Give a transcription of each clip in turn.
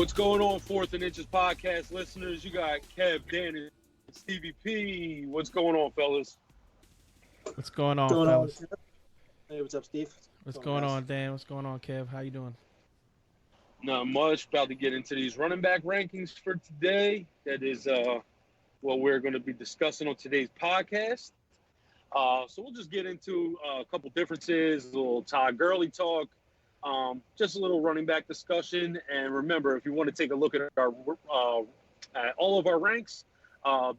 What's going on, Fourth and Inches podcast listeners? You got Kev, Dan, and Stevie P. What's going on, fellas? What's going on, Going on? fellas? Hey, what's up, Steve? What's going on, Dan? What's going on, Kev? How you doing? Not much. About to get into these running back rankings for today. That is what we're going to be discussing on today's podcast. So we'll just get into a couple differences, a little Todd Gurley talk, just a little running back discussion. And remember, if you want to take a look at our at all of our ranks,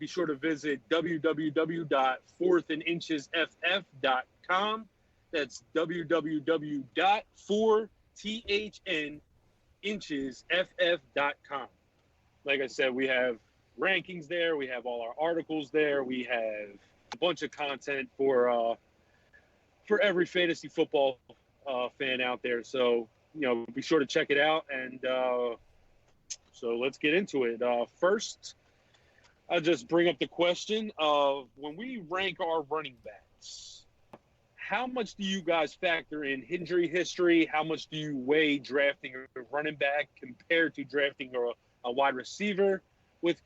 be sure to visit www.fourthandinchesff.com. That's www.4thandinchesff.com. Like I said, we have rankings there. We have all our articles there. We have a bunch of content for every fantasy football fan out there. So, be sure to check it out. And so let's get into it. First, I'll just bring up the question of when we rank our running backs, how much do you guys factor in injury history? How much do you weigh drafting a running back compared to drafting a wide receiver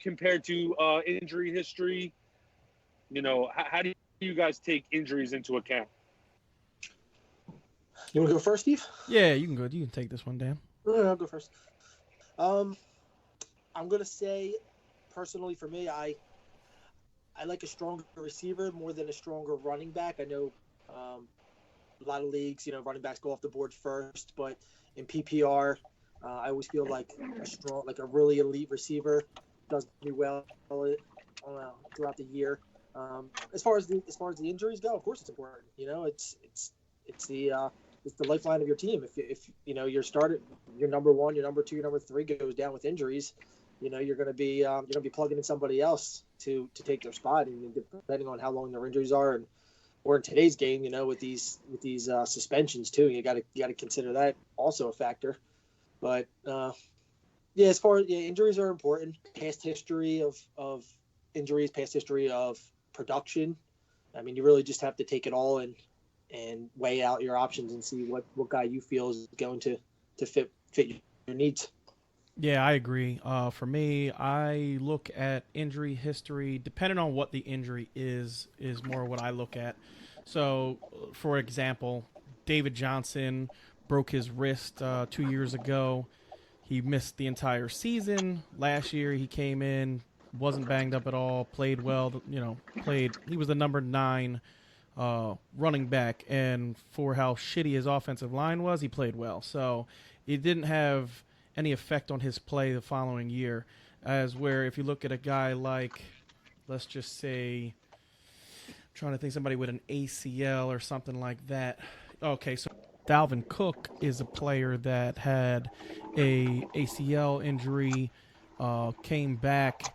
compared to injury history? How do you guys take injuries into account? You want to go first, Steve? Yeah, you can go. You can take this one, Dan. I'll go first. I'm going to say, personally, for me, I like a stronger receiver more than a stronger running back. I know a lot of leagues, running backs go off the board first, but in PPR, I always feel like a really elite receiver does me well throughout the year. As far as the injuries go, of course it's important. It's the lifeline of your team. If your number one, your number two, your number three goes down with injuries, you're going to be plugging in somebody else to take their spot, and depending on how long their injuries are, or in today's game, with these suspensions too, you got to consider that also a factor. But as far as injuries are important. Past history of injuries, past history of production. I mean, you really just have to take it all and weigh out your options and see what guy you feel is going to fit your needs. Yeah, I agree. For me, I look at injury history, depending on what the injury is more what I look at. So, for example, David Johnson broke his wrist 2 years ago. He missed the entire season. Last year, he came in, wasn't banged up at all, played well. He was the number 9 running back, and for how shitty his offensive line was, he played well. So, it didn't have any effect on his play the following year. As where if you look at a guy like, let's just say, I'm trying to think somebody with an ACL or something like that. Okay, so Dalvin Cook is a player that had a ACL injury, came back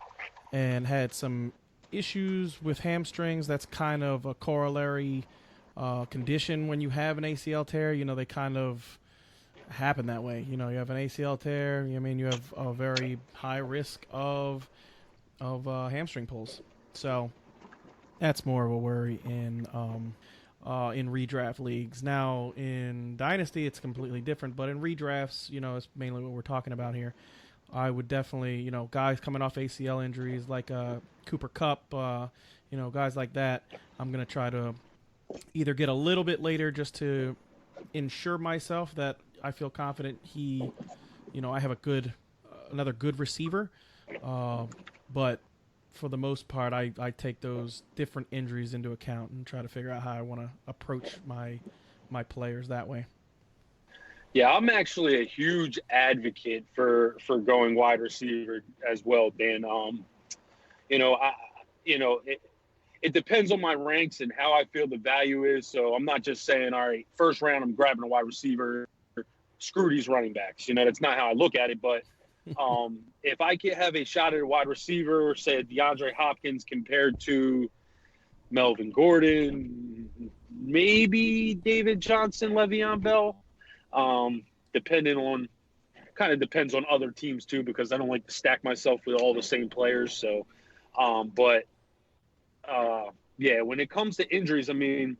and had some issues with hamstrings. That's kind of a corollary condition when you have an ACL tear. They kind of happen that way. You have an ACL tear. You have a very high risk of hamstring pulls. So that's more of a worry in redraft leagues. Now in Dynasty, it's completely different. But in redrafts, it's mainly what we're talking about here. I would definitely, guys coming off ACL injuries like Cooper Kupp, guys like that. I'm gonna try to either get a little bit later just to ensure myself that I feel confident I have another good receiver. But for the most part, I take those different injuries into account and try to figure out how I want to approach my players that way. Yeah, I'm actually a huge advocate for going wide receiver as well, Dan. It depends on my ranks and how I feel the value is. So I'm not just saying, all right, first round, I'm grabbing a wide receiver. Screw these running backs. That's not how I look at it. But if I can have a shot at a wide receiver, say DeAndre Hopkins compared to Melvin Gordon, maybe David Johnson, Le'Veon Bell, depends on other teams too, because I don't like to stack myself with all the same players. So, when it comes to injuries, I'm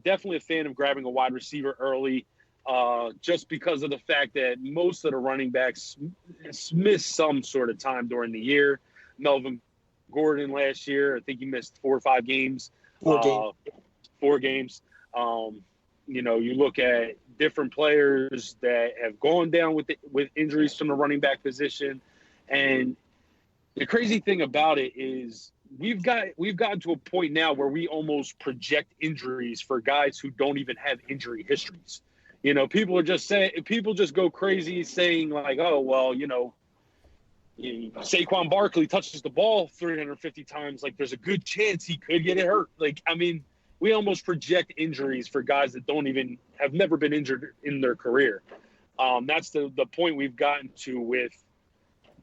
definitely a fan of grabbing a wide receiver early. just because of the fact that most of the running backs missed some sort of time during the year. Melvin Gordon last year, I think he missed 4 or 5 games. 4 games. You look at different players that have gone down with injuries from the running back position, and the crazy thing about it is we've gotten to a point now where we almost project injuries for guys who don't even have injury histories. People just go crazy saying like, oh well, Saquon Barkley touches the ball 350 times, like there's a good chance he could get hurt. Like, I mean, we almost project injuries for guys that have never been injured in their career. That's the point we've gotten to with,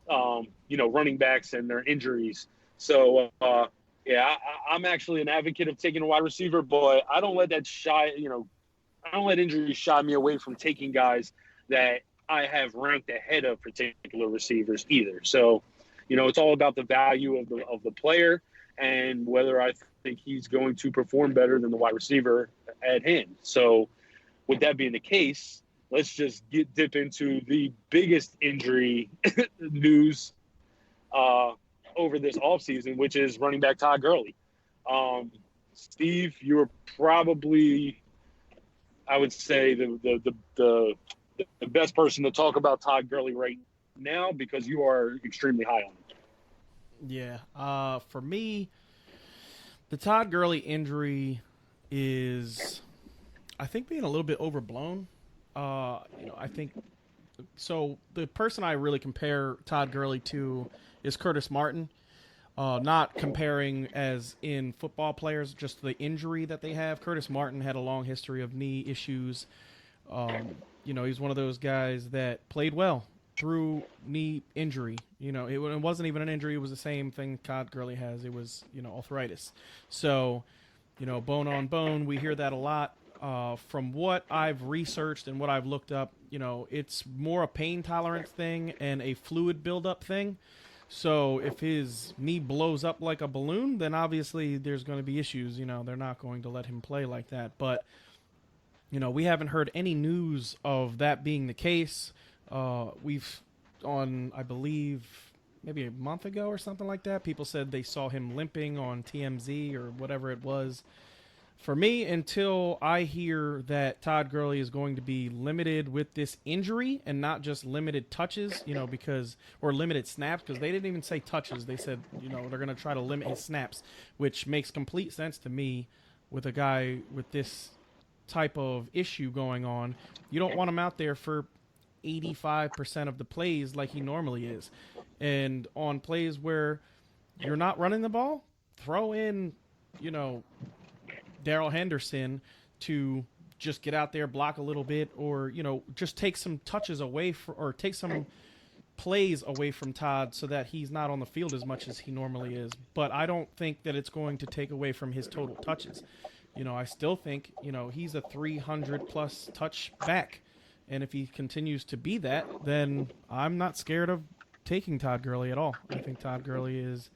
running backs and their injuries. So, I'm actually an advocate of taking a wide receiver, but I don't let injuries shy me away from taking guys that I have ranked ahead of particular receivers either. So, it's all about the value of the player and whether I think he's going to perform better than the wide receiver at hand. So with that being the case, let's just dip into the biggest injury news over this offseason, which is running back Todd Gurley. Steve, you were probably, I would say, the best person to talk about Todd Gurley right now because you are extremely high on him. Yeah. For me, the Todd Gurley injury is, I think, being a little bit overblown. I think so. The person I really compare Todd Gurley to is Curtis Martin. Not comparing as in football players, just the injury that they have. Curtis Martin had a long history of knee issues. He's one of those guys that played well through knee injury. It wasn't even an injury. It was the same thing Todd Gurley has. It was, arthritis. So, bone on bone, we hear that a lot. From what I've researched and what I've looked up, it's more a pain tolerance thing and a fluid buildup thing. So if his knee blows up like a balloon, then obviously there's going to be issues. They're not going to let him play like that. But, we haven't heard any news of that being the case. We've, I believe, maybe a month ago or something like that, people said they saw him limping on TMZ or whatever it was. For me, until I hear that Todd Gurley is going to be limited with this injury and not just limited touches, or limited snaps, because they didn't even say touches. They said, they're going to try to limit his snaps, which makes complete sense to me with a guy with this type of issue going on. You don't want him out there for 85% of the plays like he normally is. And on plays where you're not running the ball, throw in, Darrell Henderson to just get out there, block a little bit, or, just take some touches away or take some plays away from Todd so that he's not on the field as much as he normally is. But I don't think that it's going to take away from his total touches. I still think, he's a 300-plus touch back. And if he continues to be that, then I'm not scared of taking Todd Gurley at all. I think Todd Gurley is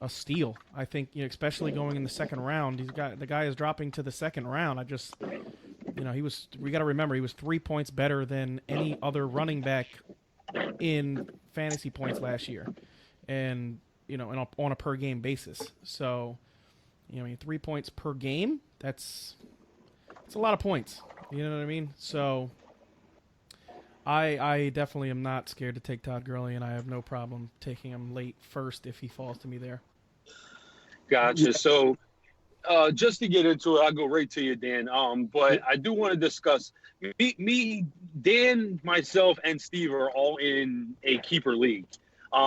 a steal. I think, especially going in the second round, the guy is dropping to the second round. We got to remember, he was 3 points better than any other running back in fantasy points last year. And, on a per game basis. So, 3 points per game, that's a lot of points. You know what I mean? So I definitely am not scared to take Todd Gurley, and I have no problem taking him late first if he falls to me there. Gotcha. So just to get into it, I'll go right to you, Dan. But I do want to discuss me, Dan, myself, and Steve are all in a keeper league.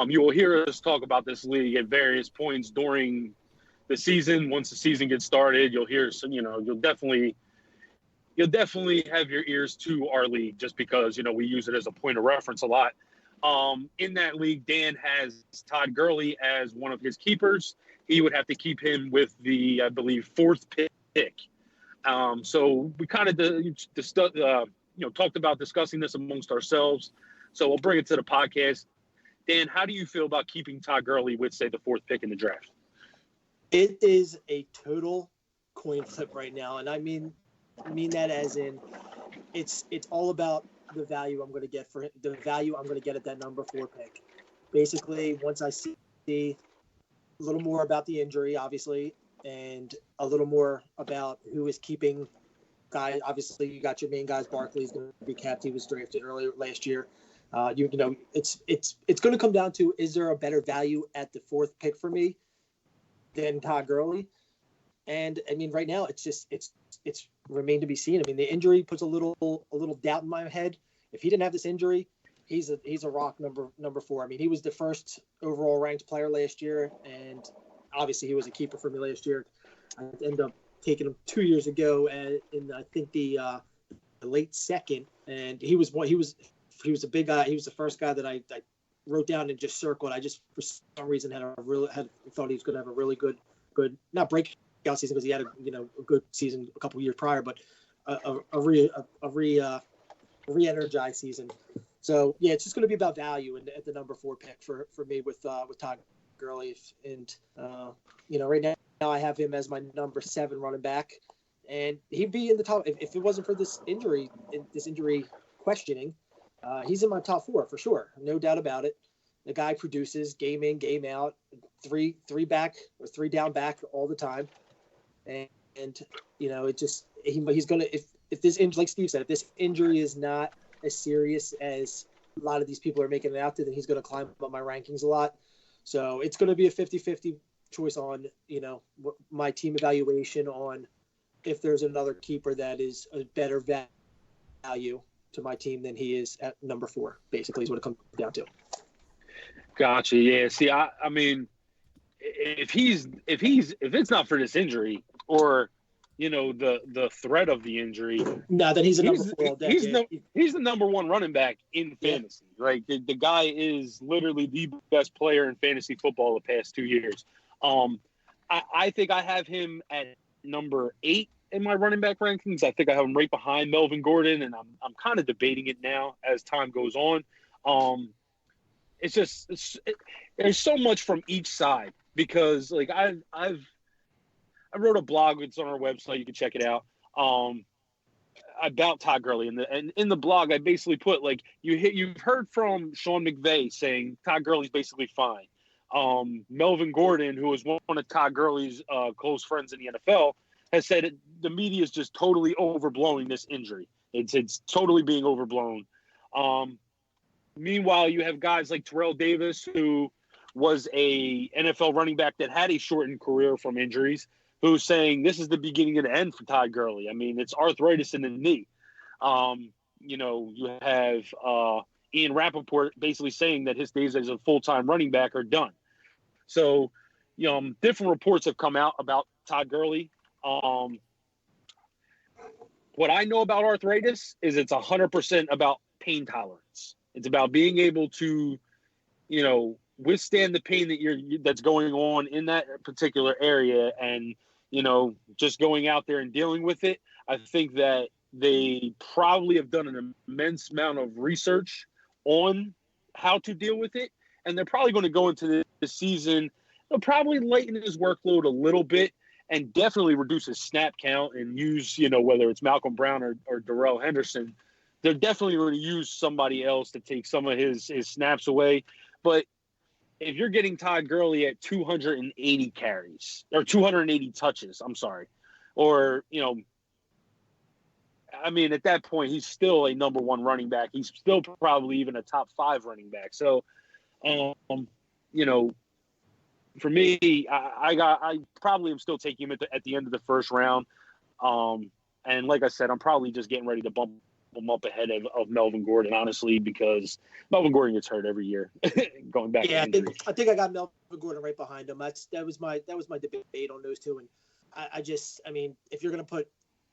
You will hear us talk about this league at various points during the season. Once the season gets started, you'll hear some, you'll definitely have your ears to our league just because, we use it as a point of reference a lot. In that league, Dan has Todd Gurley as one of his keepers. He would have to keep him with the, I believe, 4th pick. So we kind of talked about discussing this amongst ourselves. So we'll bring it to the podcast. Dan, how do you feel about keeping Todd Gurley with, say, the 4th pick in the draft? It is a total coin flip right now, and I mean that as in it's all about the value I'm going to get for him, the value I'm going to get at that number 4 pick. Basically, once I see a little more about the injury, obviously, and a little more about who is keeping guys. Obviously, you got your main guys. Barkley's going to be capped. He was drafted earlier last year. You know, it's going to come down to, is there a better value at the 4th pick for me than Todd Gurley? And I mean, right now it's remained to be seen. I mean, the injury puts a little doubt in my head. If he didn't have this injury, he's a rock number 4. I mean, he was the first overall ranked player last year, and obviously he was a keeper for me last year. I ended up taking him 2 years ago, in I think the late 2nd, and he was a big guy. He was the first guy that I wrote down and just circled. I just for some reason thought he was going to have a really good not breakout season, because he had a good season a couple years prior, but a re-energized season. So yeah, it's just going to be about value at the number 4 pick for me with Todd Gurley, and right now I have him as my number 7 running back, and he'd be in the top if it wasn't for this injury questioning. He's in my top 4 for sure, no doubt about it. The guy produces game in, game out, three back or 3 down back all the time, and it just he's gonna if this injury, like Steve said, if this injury is not as serious as a lot of these people are making it out to, then he's going to climb up my rankings a lot. So it's going to be a 50-50 choice on, my team evaluation on if there's another keeper that is a better value to my team than he is at number 4, basically is what it comes down to. Gotcha. Yeah. See, I mean, if it's not for this injury or, the threat of the injury. No, then he's a number 4 all day. He's the number 1 running back in fantasy, right? The guy is literally the best player in fantasy football the past 2 years. I think I have him at number 8 in my running back rankings. I think I have him right behind Melvin Gordon, and I'm kind of debating it now as time goes on. There's so much from each side, because like I wrote a blog. It's on our website. You can check it out. About Todd Gurley, and in the blog, I basically put, like, you've heard from Sean McVay saying Todd Gurley's basically fine. Melvin Gordon, who is one of Todd Gurley's close friends in the NFL, has said the media is just totally overblowing this injury. It's totally being overblown. Meanwhile, you have guys like Terrell Davis, who was a NFL running back that had a shortened career from injuries, who's saying this is the beginning of the end for Todd Gurley. I mean, it's arthritis in the knee. You have Ian Rappaport basically saying that his days as a full-time running back are done. So, different reports have come out about Todd Gurley. What I know about arthritis is it's 100% about pain tolerance. It's about being able to, withstand the pain that's going on in that particular area, and just going out there and dealing with it. I think that they probably have done an immense amount of research on how to deal with it, and they're probably going to go into the season. They'll probably lighten his workload a little bit and definitely reduce his snap count and use, whether it's Malcolm Brown or Darrell Henderson. They're definitely going to use somebody else to take some of his snaps away. But if you're getting Todd Gurley at 280 carries or 280 touches, or, at that point, he's still a number 1 running back. He's still probably even a top 5 running back. So, for me, I probably am still taking him at the end of the first round. And like I said, I'm probably just getting ready to bump him up ahead of Melvin Gordon, honestly, because Melvin Gordon gets hurt every year going back. Yeah, I think I got Melvin Gordon right behind him. That was my debate on those two. And if you're going to put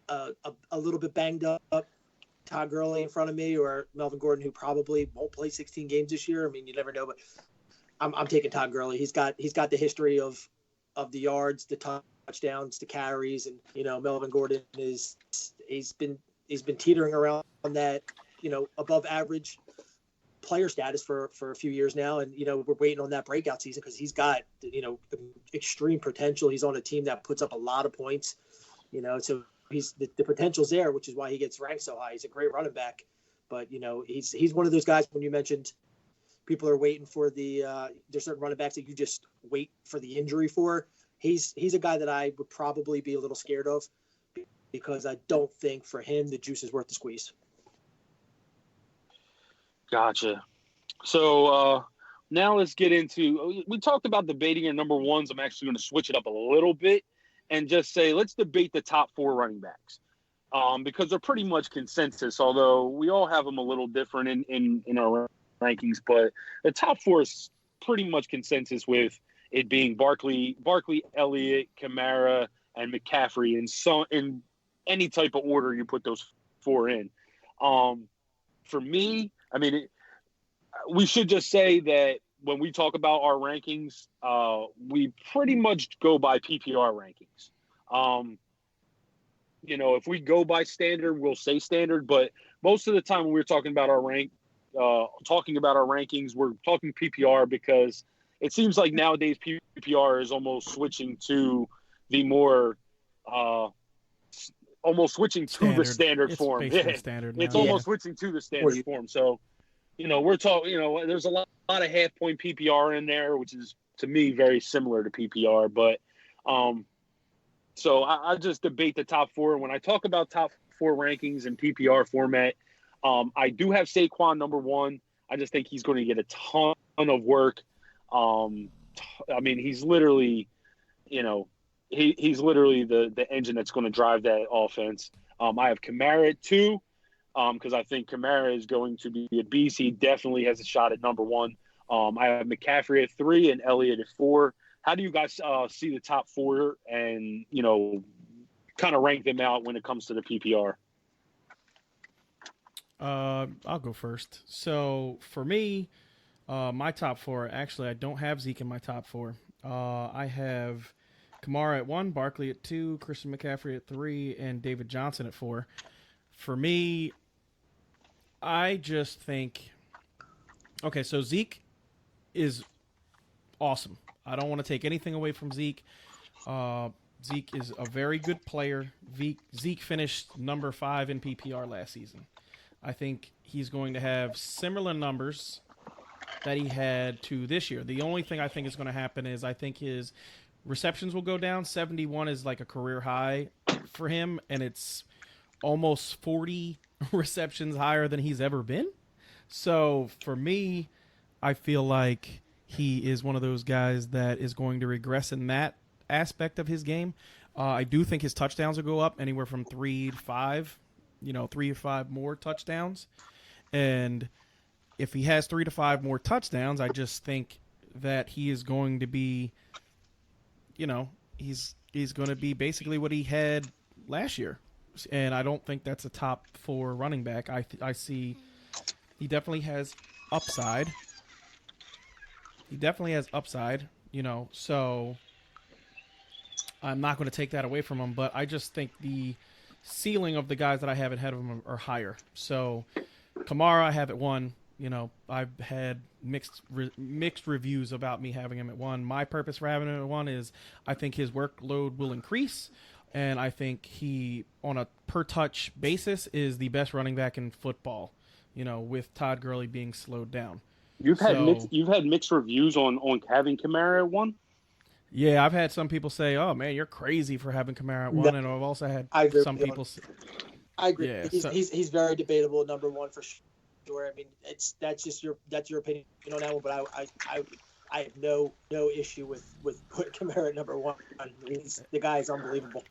a little bit banged up Todd Gurley in front of me or Melvin Gordon, who probably won't play 16 games this year, you never know, but I'm taking Todd Gurley. He's got the history of the yards, the touchdowns, the carries, and Melvin Gordon he's been teetering around on that above average player status for a few years now, and we're waiting on that breakout season because he's got extreme potential. He's on a team that puts up a lot of points, so he's the potential's there, which is why he gets ranked so high. He's a great running back, but he's one of those guys when you mentioned people are waiting for there's certain running backs that you just wait for the injury for. He's a guy that I would probably be a little scared of because I don't think for him the juice is worth the squeeze. Gotcha. So now let's get into – we talked about debating your number ones. I'm actually going to switch it up a little bit and just say let's debate the top 4 running backs because they're pretty much consensus, although we all have them a little different in our rankings. But the top 4 is pretty much consensus with it being Barkley, Elliott, Kamara, and McCaffrey in any type of order you put those 4 in. For me, I mean, we should just say that when we talk about our rankings, we pretty much go by PPR rankings. If we go by standard, we'll say standard, but most of the time when we're talking about our rankings, we're talking PPR because it seems like nowadays PPR is almost switching to the more standard. The standard form. Yeah. Standard it's now. almost switching to the standard form. So, we're talking, there's a lot of half point PPR in there, which is to me very similar to PPR. But so I just debate the top 4. When I talk about top 4 rankings in PPR format, I do have Saquon number 1. I just think he's going to get a ton of work. I mean, he's literally, he's literally the engine that's going to drive that offense. I have Kamara at 2 because I think Kamara is going to be a beast. He definitely has a shot at number 1. I have McCaffrey at 3 and Elliott at 4. How do you guys see the top 4 and, kind of rank them out when it comes to the PPR? I'll go first. So for me, my top 4, actually, I don't have Zeke in my top 4. I have Kamara at 1, Barkley at 2, Christian McCaffrey at 3, and David Johnson at 4. For me, I just think, okay, so Zeke is awesome. I don't want to take anything away from Zeke. Zeke is a very good player. Zeke finished number 5 in PPR last season. I think he's going to have similar numbers that he had to this year. The only thing I think is going to happen is I think his receptions will go down. 71 is like a career high for him, and it's almost 40 receptions higher than he's ever been. So for me, I feel like he is one of those guys that is going to regress in that aspect of his game. I do think his touchdowns will go up anywhere from 3 to 5, 3 or 5 more touchdowns. And if he has 3 to 5 more touchdowns, I just think that he is going to be, he's going to be basically what he had last year. And I don't think that's a top 4 running back. I see he definitely has upside. So I'm not going to take that away from him, but I just think the ceiling of the guys that I have ahead of him are higher. So Kamara, I have at 1. I've had mixed reviews about me having him at 1. My purpose for having him at 1 is I think his workload will increase, and I think he, on a per-touch basis, is the best running back in football, with Todd Gurley being slowed down. You've had mixed reviews on having Kamara at 1? Yeah, I've had some people say, "Oh man, you're crazy for having Kamara at 1," and I've also had some people. I agree. Yeah, he's very debatable, number 1 for sure. I mean, that's your opinion on that one, but I have no issue with putting Kamara at number 1. The guy is unbelievable.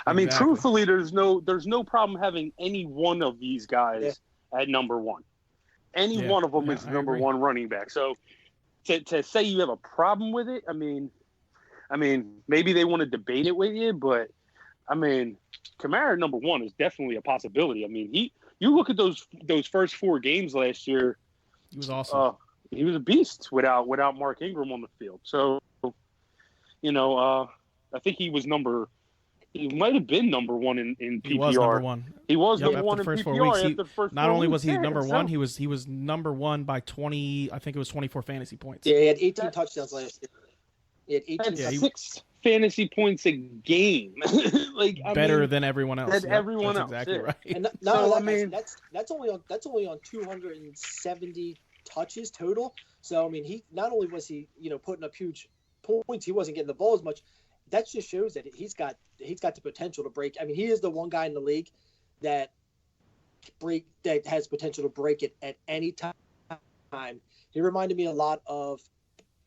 I mean, truthfully, there's no problem having any one of these guys at number 1. Any one of them is number 1 running back. So to say you have a problem with it, I mean, maybe they want to debate it with you, but I mean, Kamara number 1 is definitely a possibility. I mean, you look at those first 4 games last year, he was awesome. He was a beast without Mark Ingram on the field. So, I think he might have been number 1 in PPR. He was number 1. He was number 1 in PPR 4 weeks. After the first not 4 only was he number 1, he was number 1 by 20. I think it was 24 fantasy points. Yeah, he had 18 touchdowns last year. He had 18. fantasy points a game. Like, better than everyone else. Than everyone that's else. Exactly Yeah. right. And So, that's only on 270 touches total. So I mean, he not only was he putting up huge points, he wasn't getting the ball as much. That just shows that he's got the potential to break. I mean, he is the one guy in the league that has potential to break it at any time. He reminded me a lot of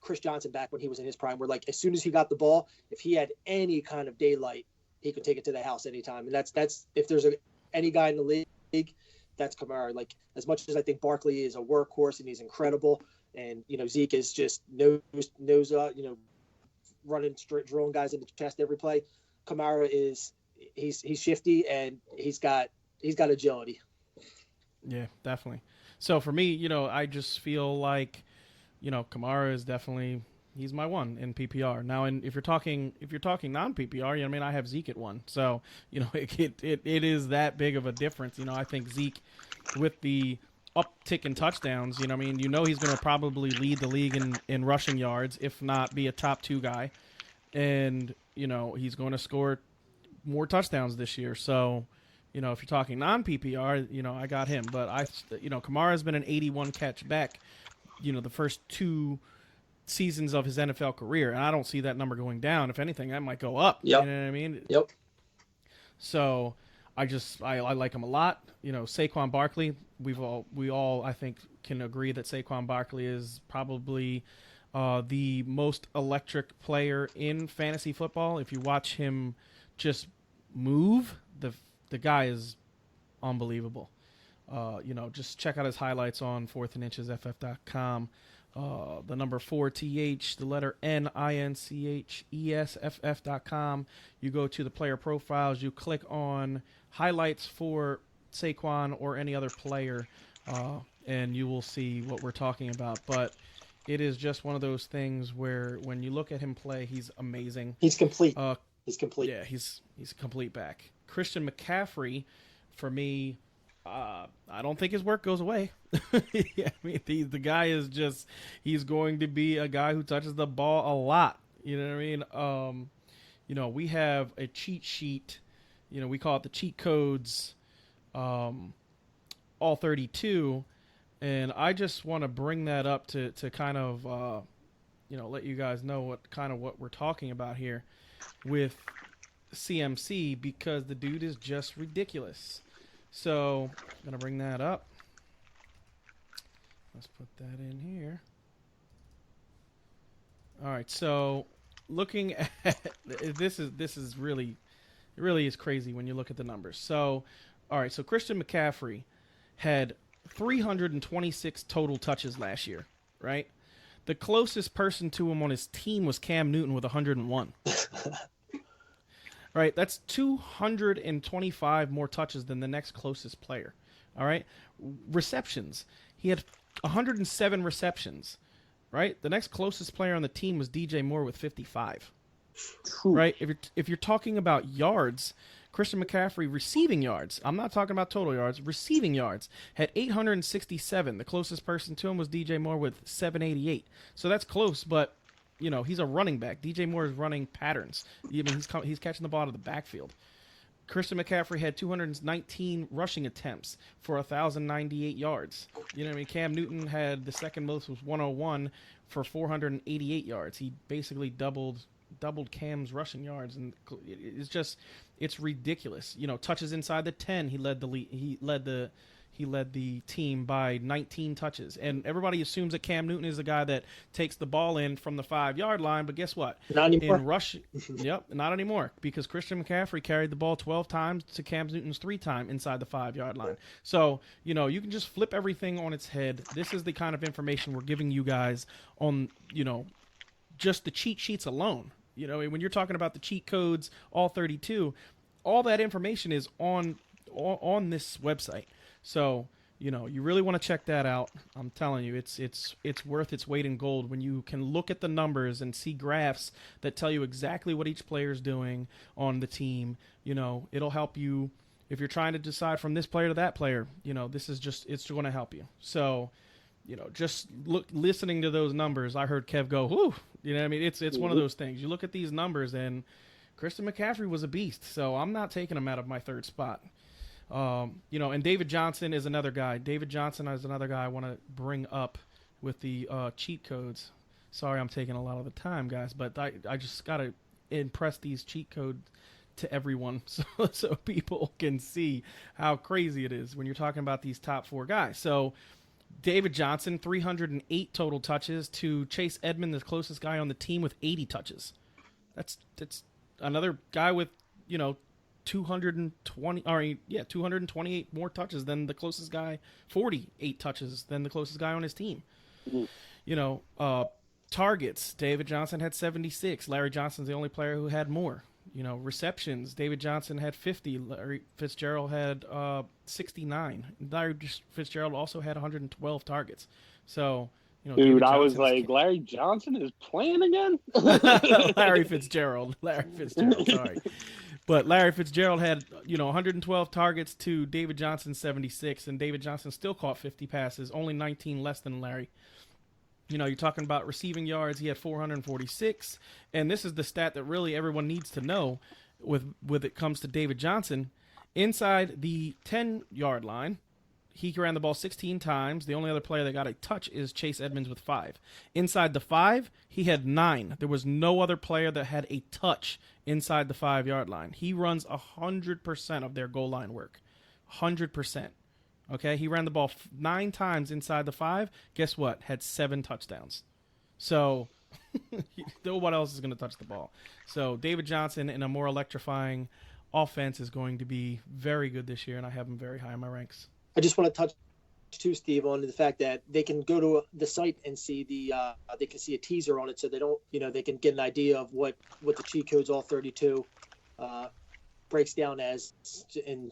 Chris Johnson back when he was in his prime, where like as soon as he got the ball, if he had any kind of daylight, he could take it to the house anytime. And that's if there's any guy in the league, that's Kamara. Like, as much as I think Barkley is a workhorse and he's incredible, and Zeke is just knows running straight, drilling guys in the chest every play. Kamara he's shifty and he's got agility. Yeah, definitely. So for me, I just feel like, Kamara is definitely, he's my one in PPR. Now, if you're talking non PPR, I have Zeke at one. So, it is that big of a difference. I think Zeke, with the uptick in touchdowns, he's going to probably lead the league in rushing yards, if not be a top 2 guy. And, he's going to score more touchdowns this year. So, if you're talking non-PPR, I got him. But Kamara's been an 81 catch back, the first 2 seasons of his NFL career. And I don't see that number going down. If anything, that might go up. Yep. You know what I mean? Yep. So I like him a lot. Saquon Barkley, we all I think can agree that Saquon Barkley is probably the most electric player in fantasy football. If you watch him just move, the guy is unbelievable. Just check out his highlights on fourthandinchesff.com. The number 4th, the letter NINCHESFF.com. You go to the player profiles, you click on highlights for Saquon or any other player, and you will see what we're talking about. But it is just one of those things where when you look at him play, he's amazing. He's complete. He's complete. Yeah, he's a complete back. Christian McCaffrey, for me, I don't think his work goes away. Yeah, the guy is just, he's going to be a guy who touches the ball a lot. You know what I mean? We have a cheat sheet. We call it the cheat codes, all 32. And I just want to bring that up to kind of, let you guys know what we're talking about here with CMC, because the dude is just ridiculous. So I'm going to bring that up. Let's put that in here. All right. So looking at this is really, it really is crazy when you look at the numbers. So, all right. So Christian McCaffrey had 326 total touches last year, right? The closest person to him on his team was Cam Newton with 101. Right, that's 225 more touches than the next closest player. All right, receptions. He had 107 receptions. Right, the next closest player on the team was DJ Moore with 55. Right, if you're talking about yards, Christian McCaffrey receiving yards. I'm not talking about total yards. Receiving yards had 867. The closest person to him was DJ Moore with 788. So that's close, but he's a running back. DJ Moore is running patterns. He's catching the ball out of the backfield. Christian McCaffrey had 219 rushing attempts for 1,098 yards. Cam Newton had the second most, was 101 for 488 yards. He basically doubled Cam's rushing yards, and it's ridiculous. Touches inside the 10, he led the team by 19 touches. And everybody assumes that Cam Newton is the guy that takes the ball in from the 5-yard line, but guess what? Not anymore. In rush, not anymore, because Christian McCaffrey carried the ball 12 times to Cam Newton's 3 times inside the 5-yard line. So, you can just flip everything on its head. This is the kind of information we're giving you guys on, just the cheat sheets alone. When you're talking about the cheat codes, all 32, all that information is on this website. So, you really want to check that out. I'm telling you, it's worth its weight in gold when you can look at the numbers and see graphs that tell you exactly what each player is doing on the team. It'll help you if you're trying to decide from this player to that player. It's going to help you. So, just listening to those numbers, I heard Kev go, "Whoo!" You know what I mean? It's one of those things. You look at these numbers, and Christian McCaffrey was a beast. So I'm not taking him out of my third spot. And David Johnson is another guy. David Johnson is another guy I want to bring up with the cheat codes. Sorry, I'm taking a lot of the time, guys, but I just got to impress these cheat codes to everyone so people can see how crazy it is when you're talking about these top 4 guys. So David Johnson, 308 total touches to Chase Edmonds, the closest guy on the team with 80 touches. That's another guy with, 228 more touches than the closest guy, 48 touches than the closest guy on his team. Mm-hmm. Targets, David Johnson had 76. Larry Johnson's the only player who had more. Receptions, David Johnson had 50. Larry Fitzgerald had 69. Larry Fitzgerald also had 112 targets. So, dude, I was like, Larry Johnson is playing again? Larry Fitzgerald, sorry. But Larry Fitzgerald had, 112 targets to David Johnson's 76, and David Johnson still caught 50 passes, only 19 less than Larry. You're talking about receiving yards. He had 446, and this is the stat that really everyone needs to know with it comes to David Johnson. Inside the 10-yard line, he ran the ball 16 times. The only other player that got a touch is Chase Edmonds with 5. Inside the 5, he had 9. There was no other player that had a touch inside the 5-yard line. He runs 100% of their goal line work. 100%. Okay, he ran the ball 9 times inside the 5. Guess what? Had 7 touchdowns. So, no one else is going to touch the ball. So, David Johnson in a more electrifying offense is going to be very good this year, and I have him very high in my ranks. I just want to touch too, Steve, on the fact that they can go to the site and see they can see a teaser on it, so they don't, they can get an idea of what the cheat codes all 32 breaks down as, and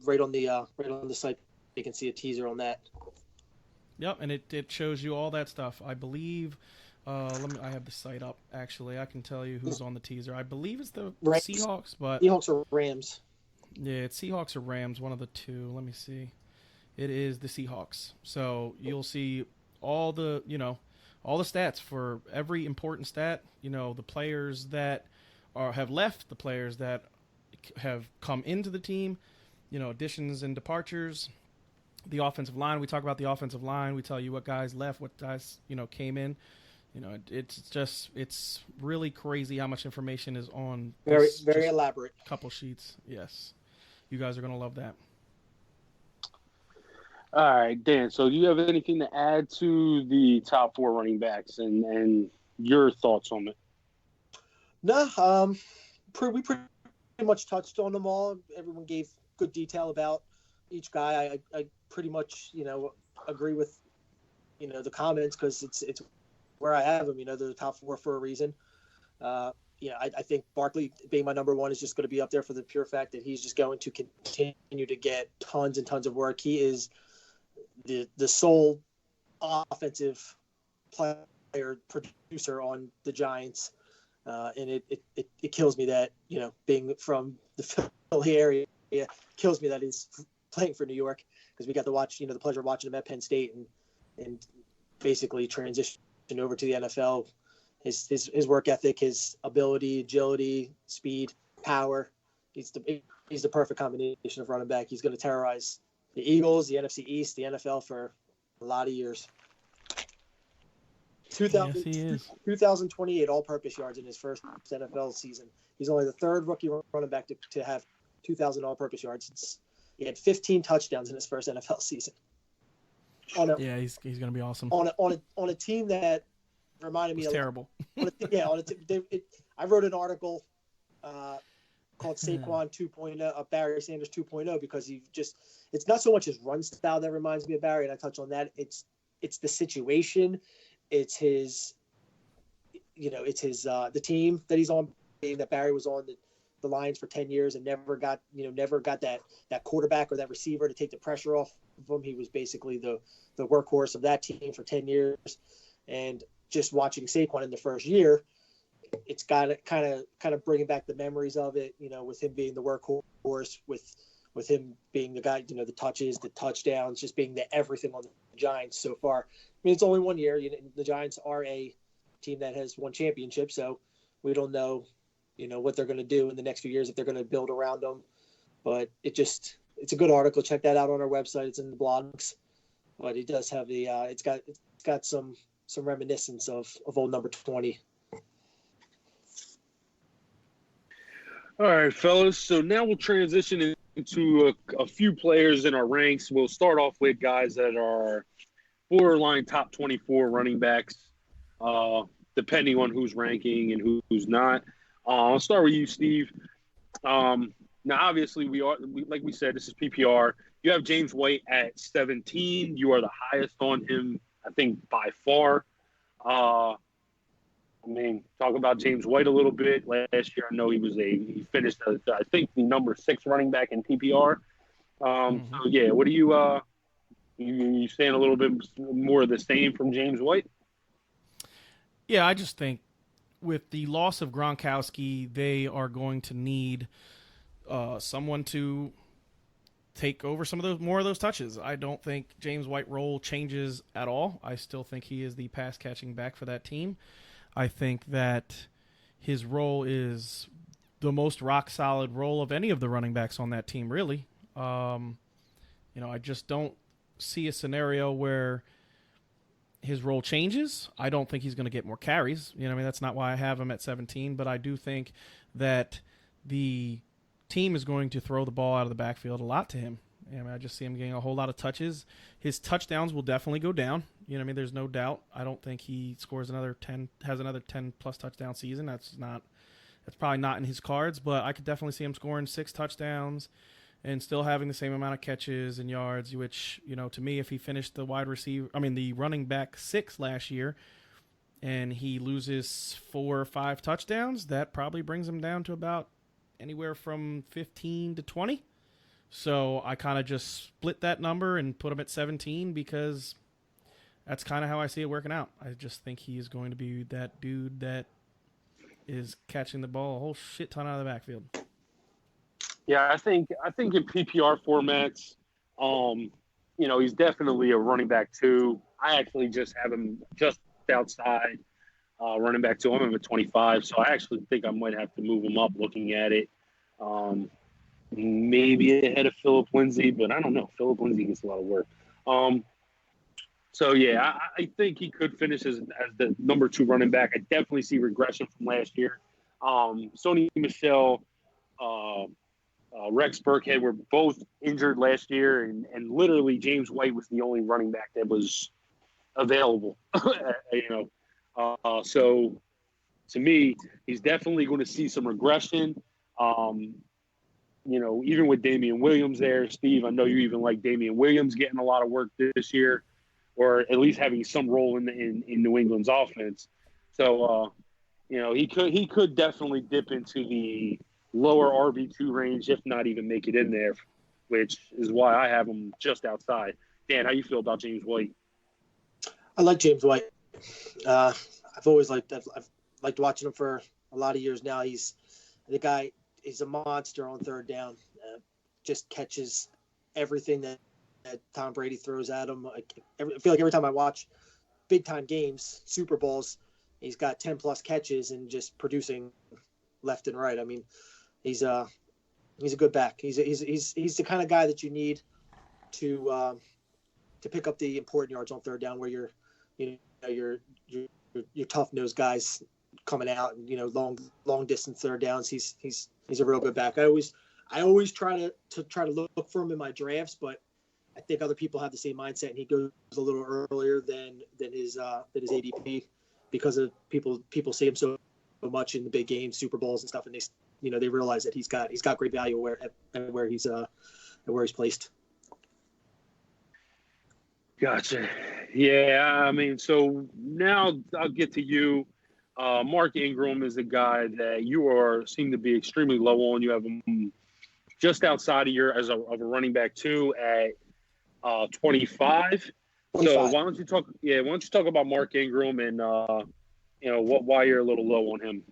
right on the site you can see a teaser on that. Yep, and it shows you all that stuff. I believe I have the site up actually. I can tell you who's on the teaser. I believe it's the Seahawks, but Seahawks or Rams. Yeah, it's Seahawks or Rams, one of the two. Let me see. It is the Seahawks. So you'll see all the stats for every important stat, the players that have left, the players that have come into the team, additions and departures, the offensive line. We talk about the offensive line. We tell you what guys left, what guys, came in. It's really crazy how much information is on. Very elaborate. Couple sheets. Yes. You guys are going to love that. All right, Dan. So do you have anything to add to the top 4 running backs and your thoughts on it? No, we pretty much touched on them all. Everyone gave good detail about each guy. I pretty much, agree with, the comments because it's where I have them. They're the top 4 for a reason. I think Barkley being my number 1 is just going to be up there for the pure fact that he's just going to continue to get tons and tons of work. He is the sole offensive player producer on the Giants, and it kills me that being from the Philly area, kills me that he's playing for New York, because we got to watch the pleasure of watching him at Penn State and basically transition over to the NFL. His work ethic, his ability, agility, speed, power. He's the perfect combination of running back. He's going to terrorize the Eagles, the NFC East, the NFL for a lot of years. 2,028 all-purpose yards in his first NFL season. He's only the 3rd rookie running back to have 2,000 all-purpose yards. He had 15 touchdowns in his first NFL season. He's going to be awesome. On a team that reminded me of terrible. I wrote an article called Saquon 2.0, Barry Sanders 2.0, because it's not so much his run style that reminds me of Barry, and I touch on that. It's the situation, it's his, the team that he's on, that Barry was on the Lions for 10 years and never got that quarterback or that receiver to take the pressure off of him. He was basically the workhorse of that team for 10 years, and just watching Saquon in the first year, it's got to kind of bringing back the memories of it, with him being the workhorse, with him being the guy, the touches, the touchdowns, just being the everything on the Giants so far. I mean, it's only 1 year. The Giants are a team that has won championships, so we don't know, what they're going to do in the next few years if they're going to build around them. But it's a good article. Check that out on our website. It's in the blogs. But it does have it's got some reminiscence of old number 20. All right, fellas. So now we'll transition into a few players in our ranks. We'll start off with guys that are borderline top 24 running backs, depending on who's ranking and who's not. I'll start with you, Steve. Now, obviously, like we said, this is PPR. You have James White at 17. You are the highest on him, I think, by far. Talk about James White a little bit. Last year, I know he finished as, I think, the number 6 running back in PPR. So, yeah, what do you saying a little bit more of the same from James White? Yeah, I just think with the loss of Gronkowski, they are going to need someone to take over more of those touches. I don't think James White role changes at all. I still think he is the pass catching back for that team. I think that his role is the most rock solid role of any of the running backs on that team, really. I just don't see a scenario where his role changes. I don't think he's going to get more carries. That's not why I have him at 17, but I do think that the team is going to throw the ball out of the backfield a lot to him. I just see him getting a whole lot of touches. His touchdowns will definitely go down. There's no doubt. I don't think he has another 10 plus touchdown season. That's probably not in his cards, but I could definitely see him scoring 6 touchdowns and still having the same amount of catches and yards, which, to me, if he finished the the running back 6 last year and he loses 4 or 5 touchdowns, that probably brings him down to about anywhere from 15 to 20. So I kind of just split that number and put him at 17 because that's kind of how I see it working out. I just think he is going to be that dude that is catching the ball a whole shit ton out of the backfield. Yeah, I think in PPR formats, he's definitely a running back 2. I actually just have him just outside running back 2. I'm him at 25, so I actually think I might have to move him up looking at it. Maybe ahead of Phillip Lindsay, but I don't know. Phillip Lindsay gets a lot of work. So, yeah, I think he could finish as the number 2 running back. I definitely see regression from last year. Sony Michel, Rex Burkhead were both injured last year, and literally James White was the only running back that was available. So to me, he's definitely going to see some regression. Even with Damian Williams there, Steve, I know you even like Damian Williams getting a lot of work this year, or at least having some role in New England's offense. So, he could definitely dip into the lower RB2 range, if not even make it in there, which is why I have him just outside. Dan, how you feel about James White? I like James White. I've always liked watching him for a lot of years now. He's a monster on third down. Just catches everything that Tom Brady throws at him. I feel like every time I watch big time games, Super Bowls, he's got 10 plus catches and just producing left and right. He's a good back. He's the kind of guy that you need to pick up the important yards on third down, where your tough nosed guys coming out and long distance third downs. He's a real good back. I always try to look for him in my drafts, but I think other people have the same mindset, and he goes a little earlier than his ADP because of people see him so much in the big games, Super Bowls and stuff, and they realize that he's got great value where he's placed. Gotcha. Yeah, so now I'll get to you. Mark Ingram is a guy that you seem to be extremely low on. You have him just outside of as a running back 2 at 25. So why don't you talk about Mark Ingram and why you're a little low on him?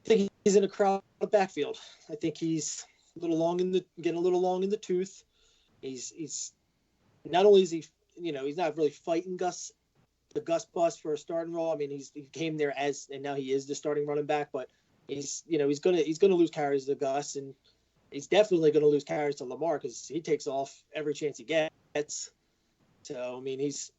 I think he's in a crowded backfield. I think he's getting a little long in the tooth. He's not only is he's not really fighting the Gus bus for a starting role. I mean, he came there and now he is the starting running back, but he's gonna lose carries to Gus, and he's definitely gonna lose carries to Lamar because he takes off every chance he gets. So I mean, he's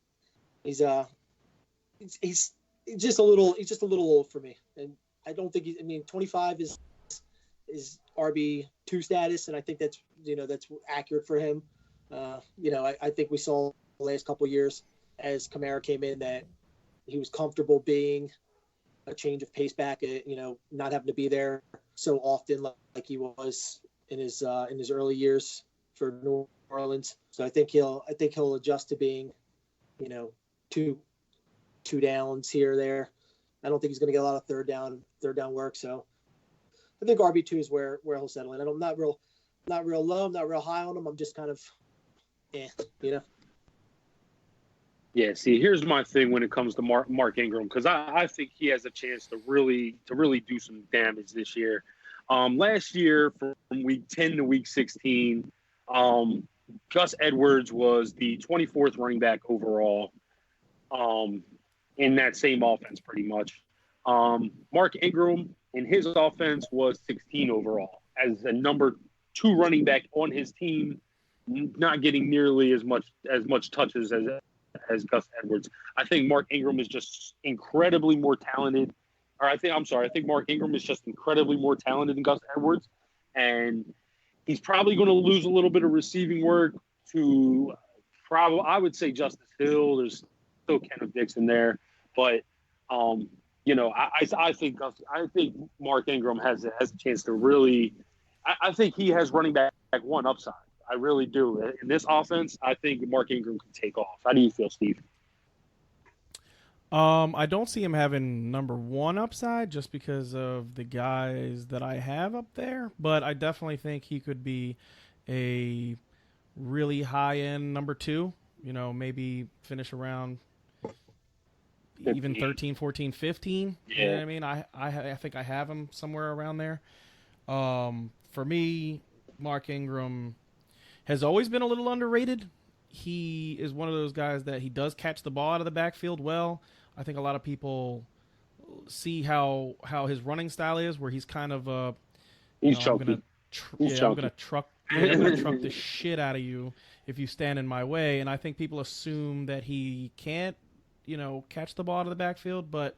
just a little old for me, and I don't think 25 is RB2 status, and I think that's accurate for him. I think we saw the last couple of years as Kamara came in that he was comfortable being a change of pace back, not having to be there so often like he was in his early years for New Orleans. So I think he'll adjust to being, two downs here or there. I don't think he's going to get a lot of third down work. So I think RB2 is where he'll settle in. I'm not real low, I'm not real high on him. I'm just kind of, Yeah, see, here's my thing when it comes to Mark Ingram, because I think he has a chance to really do some damage this year. Last year, from week 10 to week 16, Gus Edwards was the 24th running back overall in that same offense, pretty much. Mark Ingram in his offense was 16 overall as the number 2 running back on his team, not getting nearly as much touches as Gus Edwards. I think Mark Ingram is just incredibly more talented. I think Mark Ingram is just incredibly more talented than Gus Edwards. And he's probably going to lose a little bit of receiving work to I would say Justice Hill. There's still Kenneth Dixon there. But, I think Mark Ingram has a chance to really – I think he has running back 1 upside. I really do. In this offense, I think Mark Ingram can take off. How do you feel, Steve? I don't see him having number 1 upside just because of the guys that I have up there, but I definitely think he could be a really high-end number 2, maybe finish around 15. Even 13, 14, 15. Yeah. You know what I mean? I think I have him somewhere around there. For me, Mark Ingram has always been a little underrated. He is one of those guys that he does catch the ball out of the backfield well. I think a lot of people see how his running style is, where he's kind of he's chunky. I'm gonna truck the shit out of you if you stand in my way. And I think people assume that he can't, catch the ball out of the backfield, but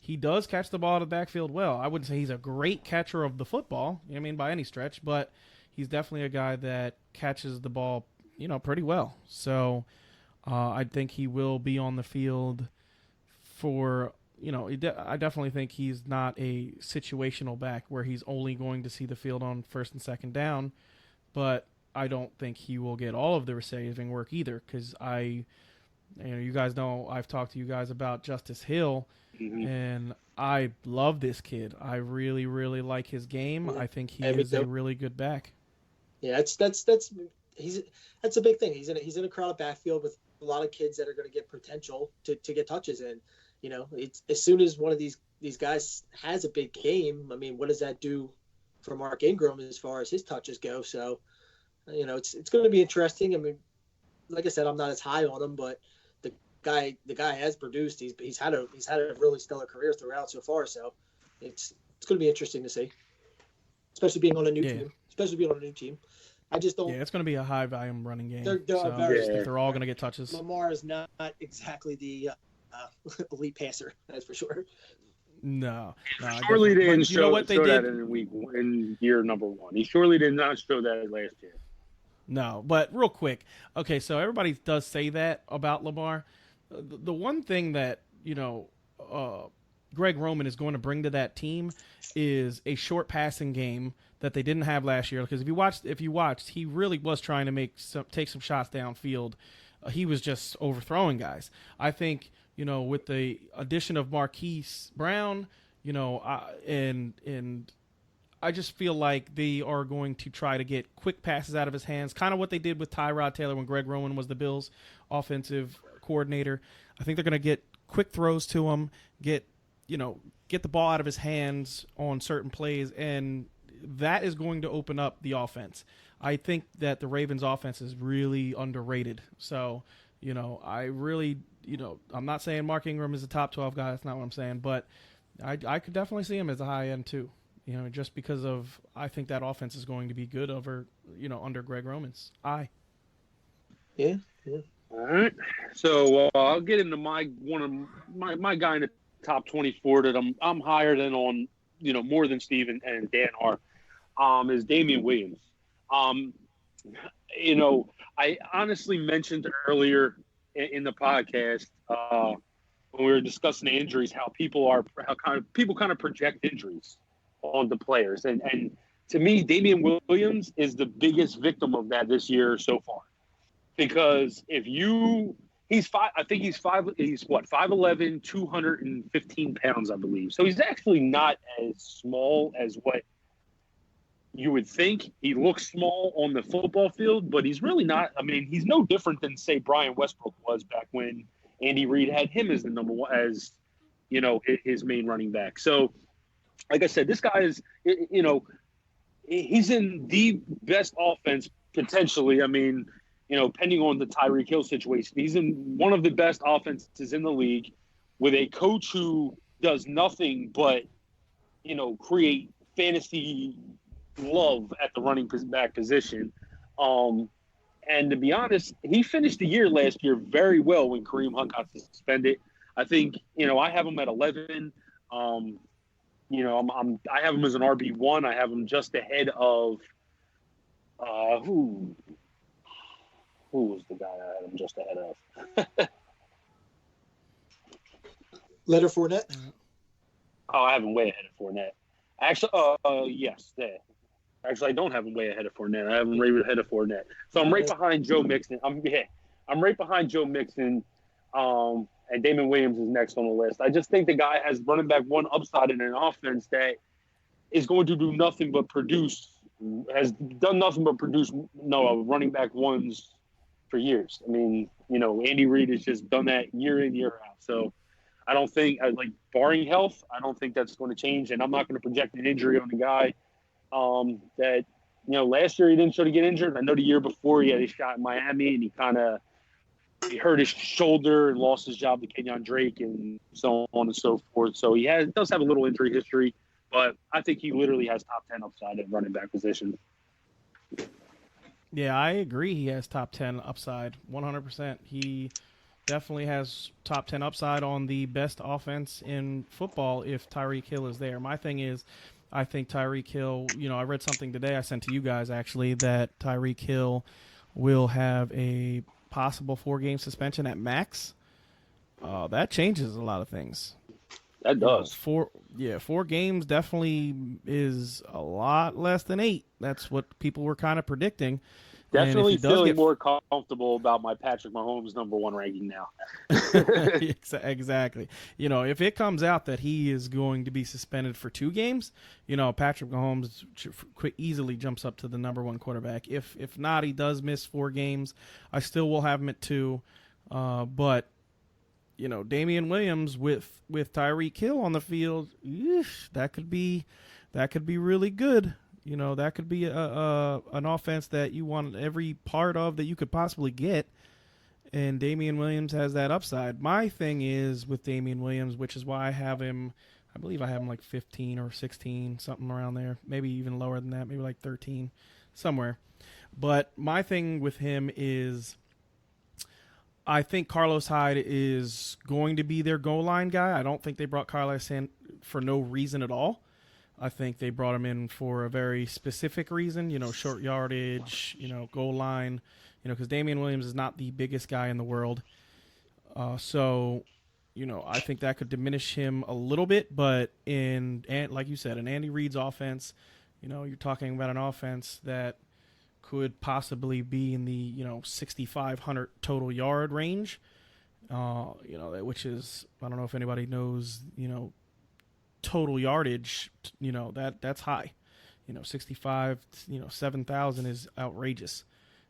he does catch the ball out of the backfield well. I wouldn't say he's a great catcher of the football, by any stretch, but he's definitely a guy that catches the ball, pretty well. So I think he will be on the field for, I definitely think he's not a situational back where he's only going to see the field on first and second down, but I don't think he will get all of the receiving work either, because you guys know I've talked to you guys about Justice Hill, and I love this kid. I really, really like his game. I think he is a really good back. Yeah, that's a big thing. He's in a crowded backfield with a lot of kids that are going to get potential to get touches. And it's as soon as one of these guys has a big game, what does that do for Mark Ingram as far as his touches go? So, it's going to be interesting. Like I said, I'm not as high on him, but the guy has produced. He's had a really stellar career throughout so far. So it's going to be interesting to see, especially being on a new team. I just don't. Yeah, it's going to be a high volume running game. They're all going to get touches. Lamar is not exactly the elite passer, that's for sure. No, he surely didn't show that in year number 1. He surely did not show that last year. No, but real quick. Okay, so everybody does say that about Lamar. The one thing that, Greg Roman is going to bring to that team is a short passing game that they didn't have last year. Because if you watched, he really was trying to take some shots downfield. He was just overthrowing guys. I think, with the addition of Marquise Brown, and I just feel like they are going to try to get quick passes out of his hands, kind of what they did with Tyrod Taylor when Greg Roman was the Bills' offensive coordinator. I think they're going to get quick throws to him, get the ball out of his hands on certain plays, and that is going to open up the offense. I think that the Ravens' offense is really underrated. So, I really, I'm not saying Mark Ingram is a top 12 guy. That's not what I'm saying. But I could definitely see him as a high end too. Just because of I think that offense is going to be good under Greg Roman's eye. Yeah. All right. So I'll get into my guy in the top 24 that I'm higher than on more than Steve and Dan are. Is Damian Williams. I honestly mentioned earlier in the podcast when we were discussing the injuries, how people kind of project injuries onto players, and to me, Damian Williams is the biggest victim of that this year so far, because he's 5'11", 215 pounds, I believe. So he's actually not as small as what you would think. He looks small on the football field, but he's really not. I mean, he's no different than, say, Brian Westbrook was back when Andy Reid had him as the number one, as his main running back. So, like I said, this guy is, he's in the best offense potentially. I mean, depending on the Tyreek Hill situation, he's in one of the best offenses in the league with a coach who does nothing but, create fantasy love at the running back position. And to be honest, he finished the year last year very well when Kareem Hunt got suspended. I think, I have him at 11. I have him as an RB1. I have him just ahead of who was the guy I had him just ahead of? Leonard Fournette. Oh, I have him way ahead of Fournette. Actually, yes, there. Actually, I don't have him way ahead of Fournette. I have him right ahead of Fournette. So I'm right behind Joe Mixon. I'm right behind Joe Mixon, and Damon Williams is next on the list. I just think the guy has running back one upside in an offense that is going to do nothing but produce. Has done nothing but produce running back ones for years. I mean, Andy Reid has just done that year in, year out. So I don't think, barring health, I don't think that's going to change. And I'm not going to project an injury on the guy that, last year he didn't sort of get injured. I know the year before he had a shot in Miami and he hurt his shoulder and lost his job to Kenyon Drake and so on and so forth. So he does have a little injury history, but I think he literally has top 10 upside at running back position. Yeah, I agree. He has top 10 upside, 100%. He definitely has top 10 upside on the best offense in football if Tyreek Hill is there. My thing is, I think Tyreek Hill, I read something today I sent to you guys actually that Tyreek Hill will have a possible 4-game suspension at max. That changes a lot of things. That does. 4 games definitely is a lot less than 8. That's what people were kind of predicting. Definitely feeling more comfortable about my Patrick Mahomes number 1 ranking now. Exactly. If it comes out that he is going to be suspended for 2 games, Patrick Mahomes easily jumps up to the number 1 quarterback. If not, he does miss 4 games. I still will have him at 2. But Damian Williams with Tyreek Hill on the field, that could be really good. That could be an offense that you want every part of that you could possibly get, and Damian Williams has that upside. My thing is with Damian Williams, which is why I believe I have him like 15 or 16, something around there, maybe even lower than that, maybe like 13, somewhere. But my thing with him is I think Carlos Hyde is going to be their goal line guy. I don't think they brought Carlos in for no reason at all. I think they brought him in for a very specific reason, short yardage, goal line, because Damian Williams is not the biggest guy in the world. So, I think that could diminish him a little bit, but like you said, in Andy Reid's offense, you're talking about an offense that could possibly be in the, 6,500 total yard range, which is, I don't know if anybody knows, total yardage, that's high. 65, 7,000 is outrageous.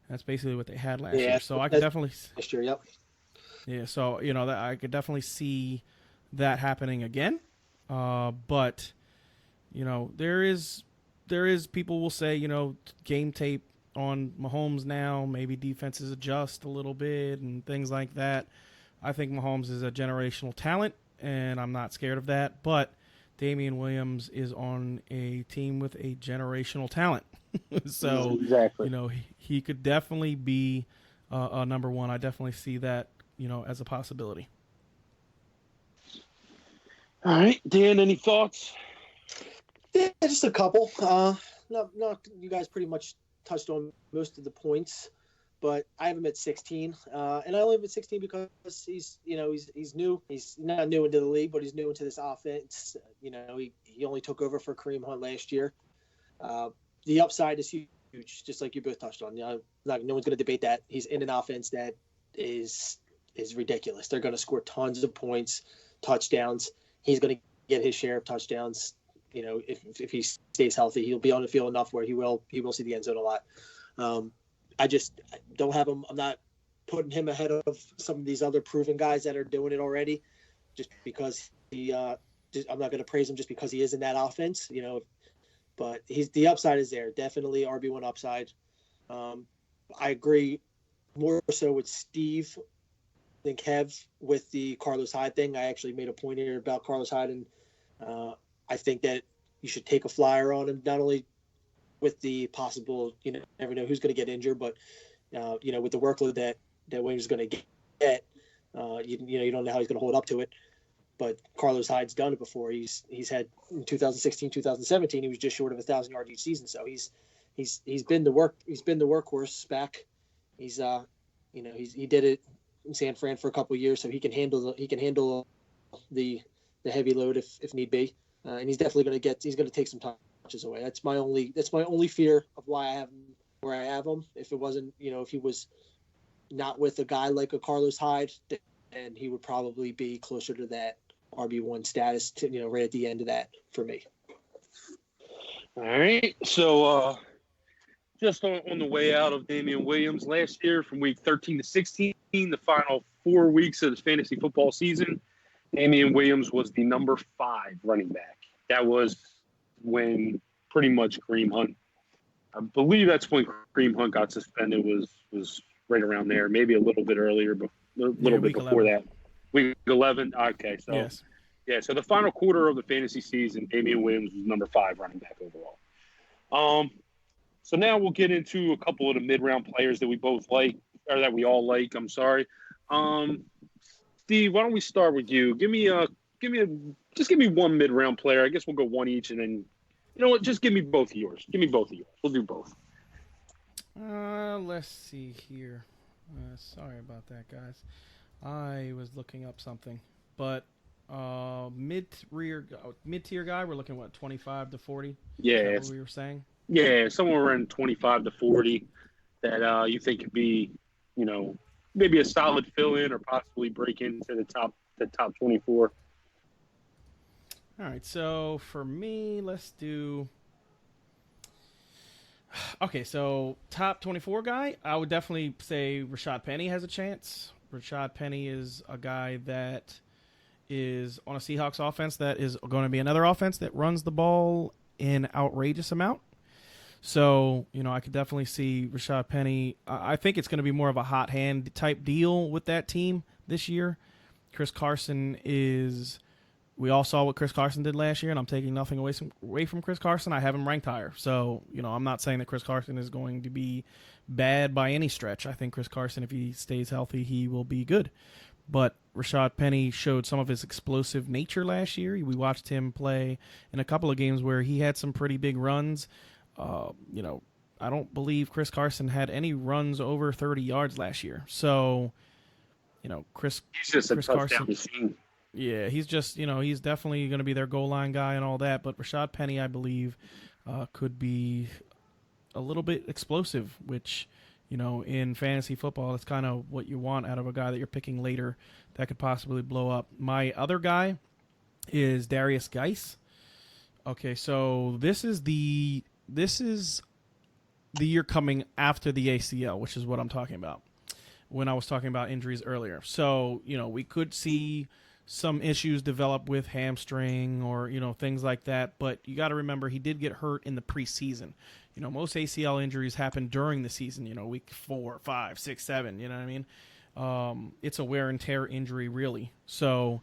That's basically what they had last year. So I could definitely last year, yep. Yeah, so that I could definitely see that happening again. But there is people will say, game tape on Mahomes now. Maybe defenses adjust a little bit and things like that. I think Mahomes is a generational talent, and I'm not scared of that. But Damian Williams is on a team with a generational talent. So, exactly. he could definitely be a number one. I definitely see that, as a possibility. All right, Dan, any thoughts? Yeah, just a couple. Not you guys pretty much touched on most of the points, but I have him at 16, and I only have him at 16 because he's new. He's not new into the league, but he's new into this offense. He only took over for Kareem Hunt last year. The upside is huge, just like you both touched on. No one's going to debate that. He's in an offense that is ridiculous. They're going to score tons of points, touchdowns. He's going to get his share of touchdowns. If he stays healthy, he'll be on the field enough where he will see the end zone a lot. I don't have him. I'm not putting him ahead of some of these other proven guys that are doing it already, just because I'm not going to praise him just because he is in that offense, But the upside is there, definitely RB1 upside. I agree more so with Steve than Kev with the Carlos Hyde thing. I actually made a point here about Carlos Hyde, and I think that you should take a flyer on him, not only with the possible, never know who's going to get injured, but with the workload that Williams is going to get, you don't know how he's going to hold up to it. But Carlos Hyde's done it before. He's had in 2016, 2017, he was just short of 1,000 yards each season. So he's been the workhorse back. He did it in San Fran for a couple of years, so he can handle the heavy load if need be. And he's definitely going to take some touches away. That's my only fear of why I have him where I have him. If it wasn't, if he was not with a guy like a Carlos Hyde, then he would probably be closer to that RB1 status, right at the end of that for me. All right. So just on the way out of Damian Williams last year from week 13 to 16, the final 4 weeks of the fantasy football season, Damian Williams was the number 5 running back. That was when pretty much Kareem Hunt, I believe that's when Kareem Hunt got suspended, was right around there, maybe a little bit earlier, but a little bit before 11. That. Week 11? Okay, so yes. Yeah, so the final quarter of the fantasy season, Damian Williams was number 5 running back overall. So now we'll get into a couple of the mid-round players that we both like, or that we all like, I'm sorry. Steve, why don't we start with you? Give me one mid-round player. I guess we'll go one each, and then, you know what? Just give me both of yours. We'll do both. Let's see here. Sorry about that, guys. I was looking up something, but mid-tier guy, we're looking at 25 to 40. Yeah, is that what we were saying. Yeah, somewhere around 25 to 40 that you think could be, maybe a solid fill-in or possibly break into the top 24. All right, so for me, let's do. Okay, so top 24 guy, I would definitely say Rashad Penny has a chance. Rashad Penny is a guy that is on a Seahawks offense that is going to be another offense that runs the ball in outrageous amount. So, I could definitely see Rashad Penny. I think it's going to be more of a hot hand type deal with that team this year. Chris Carson is – we all saw what Chris Carson did last year, and I'm taking nothing away from Chris Carson. I have him ranked higher. So, I'm not saying that Chris Carson is going to be bad by any stretch. I think Chris Carson, if he stays healthy, he will be good. But Rashad Penny showed some of his explosive nature last year. We watched him play in a couple of games where he had some pretty big runs. I don't believe Chris Carson had any runs over 30 yards last year. So, he's just Chris a touchdown machine. Yeah, he's just, he's definitely going to be their goal line guy and all that. But Rashad Penny, I believe, could be a little bit explosive, which, in fantasy football, that's kind of what you want out of a guy that you're picking later that could possibly blow up. My other guy is Darius Geis. Okay, so this is the year coming after the ACL, which is what I'm talking about when I was talking about injuries earlier. So, we could see some issues develop with hamstring or things like that. But you got to remember he did get hurt in the preseason. Most ACL injuries happen during the season. Week 4, 5, 6, 7. You know what I mean? It's a wear and tear injury, really. So,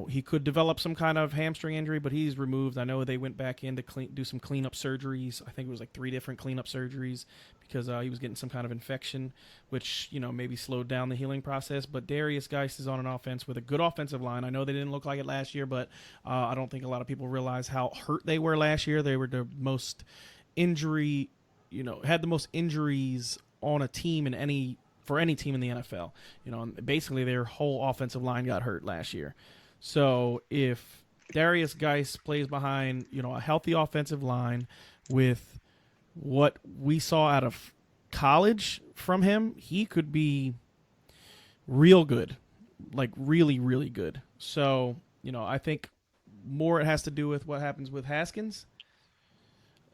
he could develop some kind of hamstring injury, but he's removed. I know they went back in to do some cleanup surgeries. I think it was like 3 different cleanup surgeries because he was getting some kind of infection, which, maybe slowed down the healing process. But Darius Geis is on an offense with a good offensive line. I know they didn't look like it last year, but I don't think a lot of people realize how hurt they were last year. They were the most injury, had the most injuries on a team for any team in the NFL. And basically their whole offensive line got hurt last year. So if Darius Geis plays behind, a healthy offensive line with what we saw out of college from him, he could be real good, like really, really good. So, I think more it has to do with what happens with Haskins.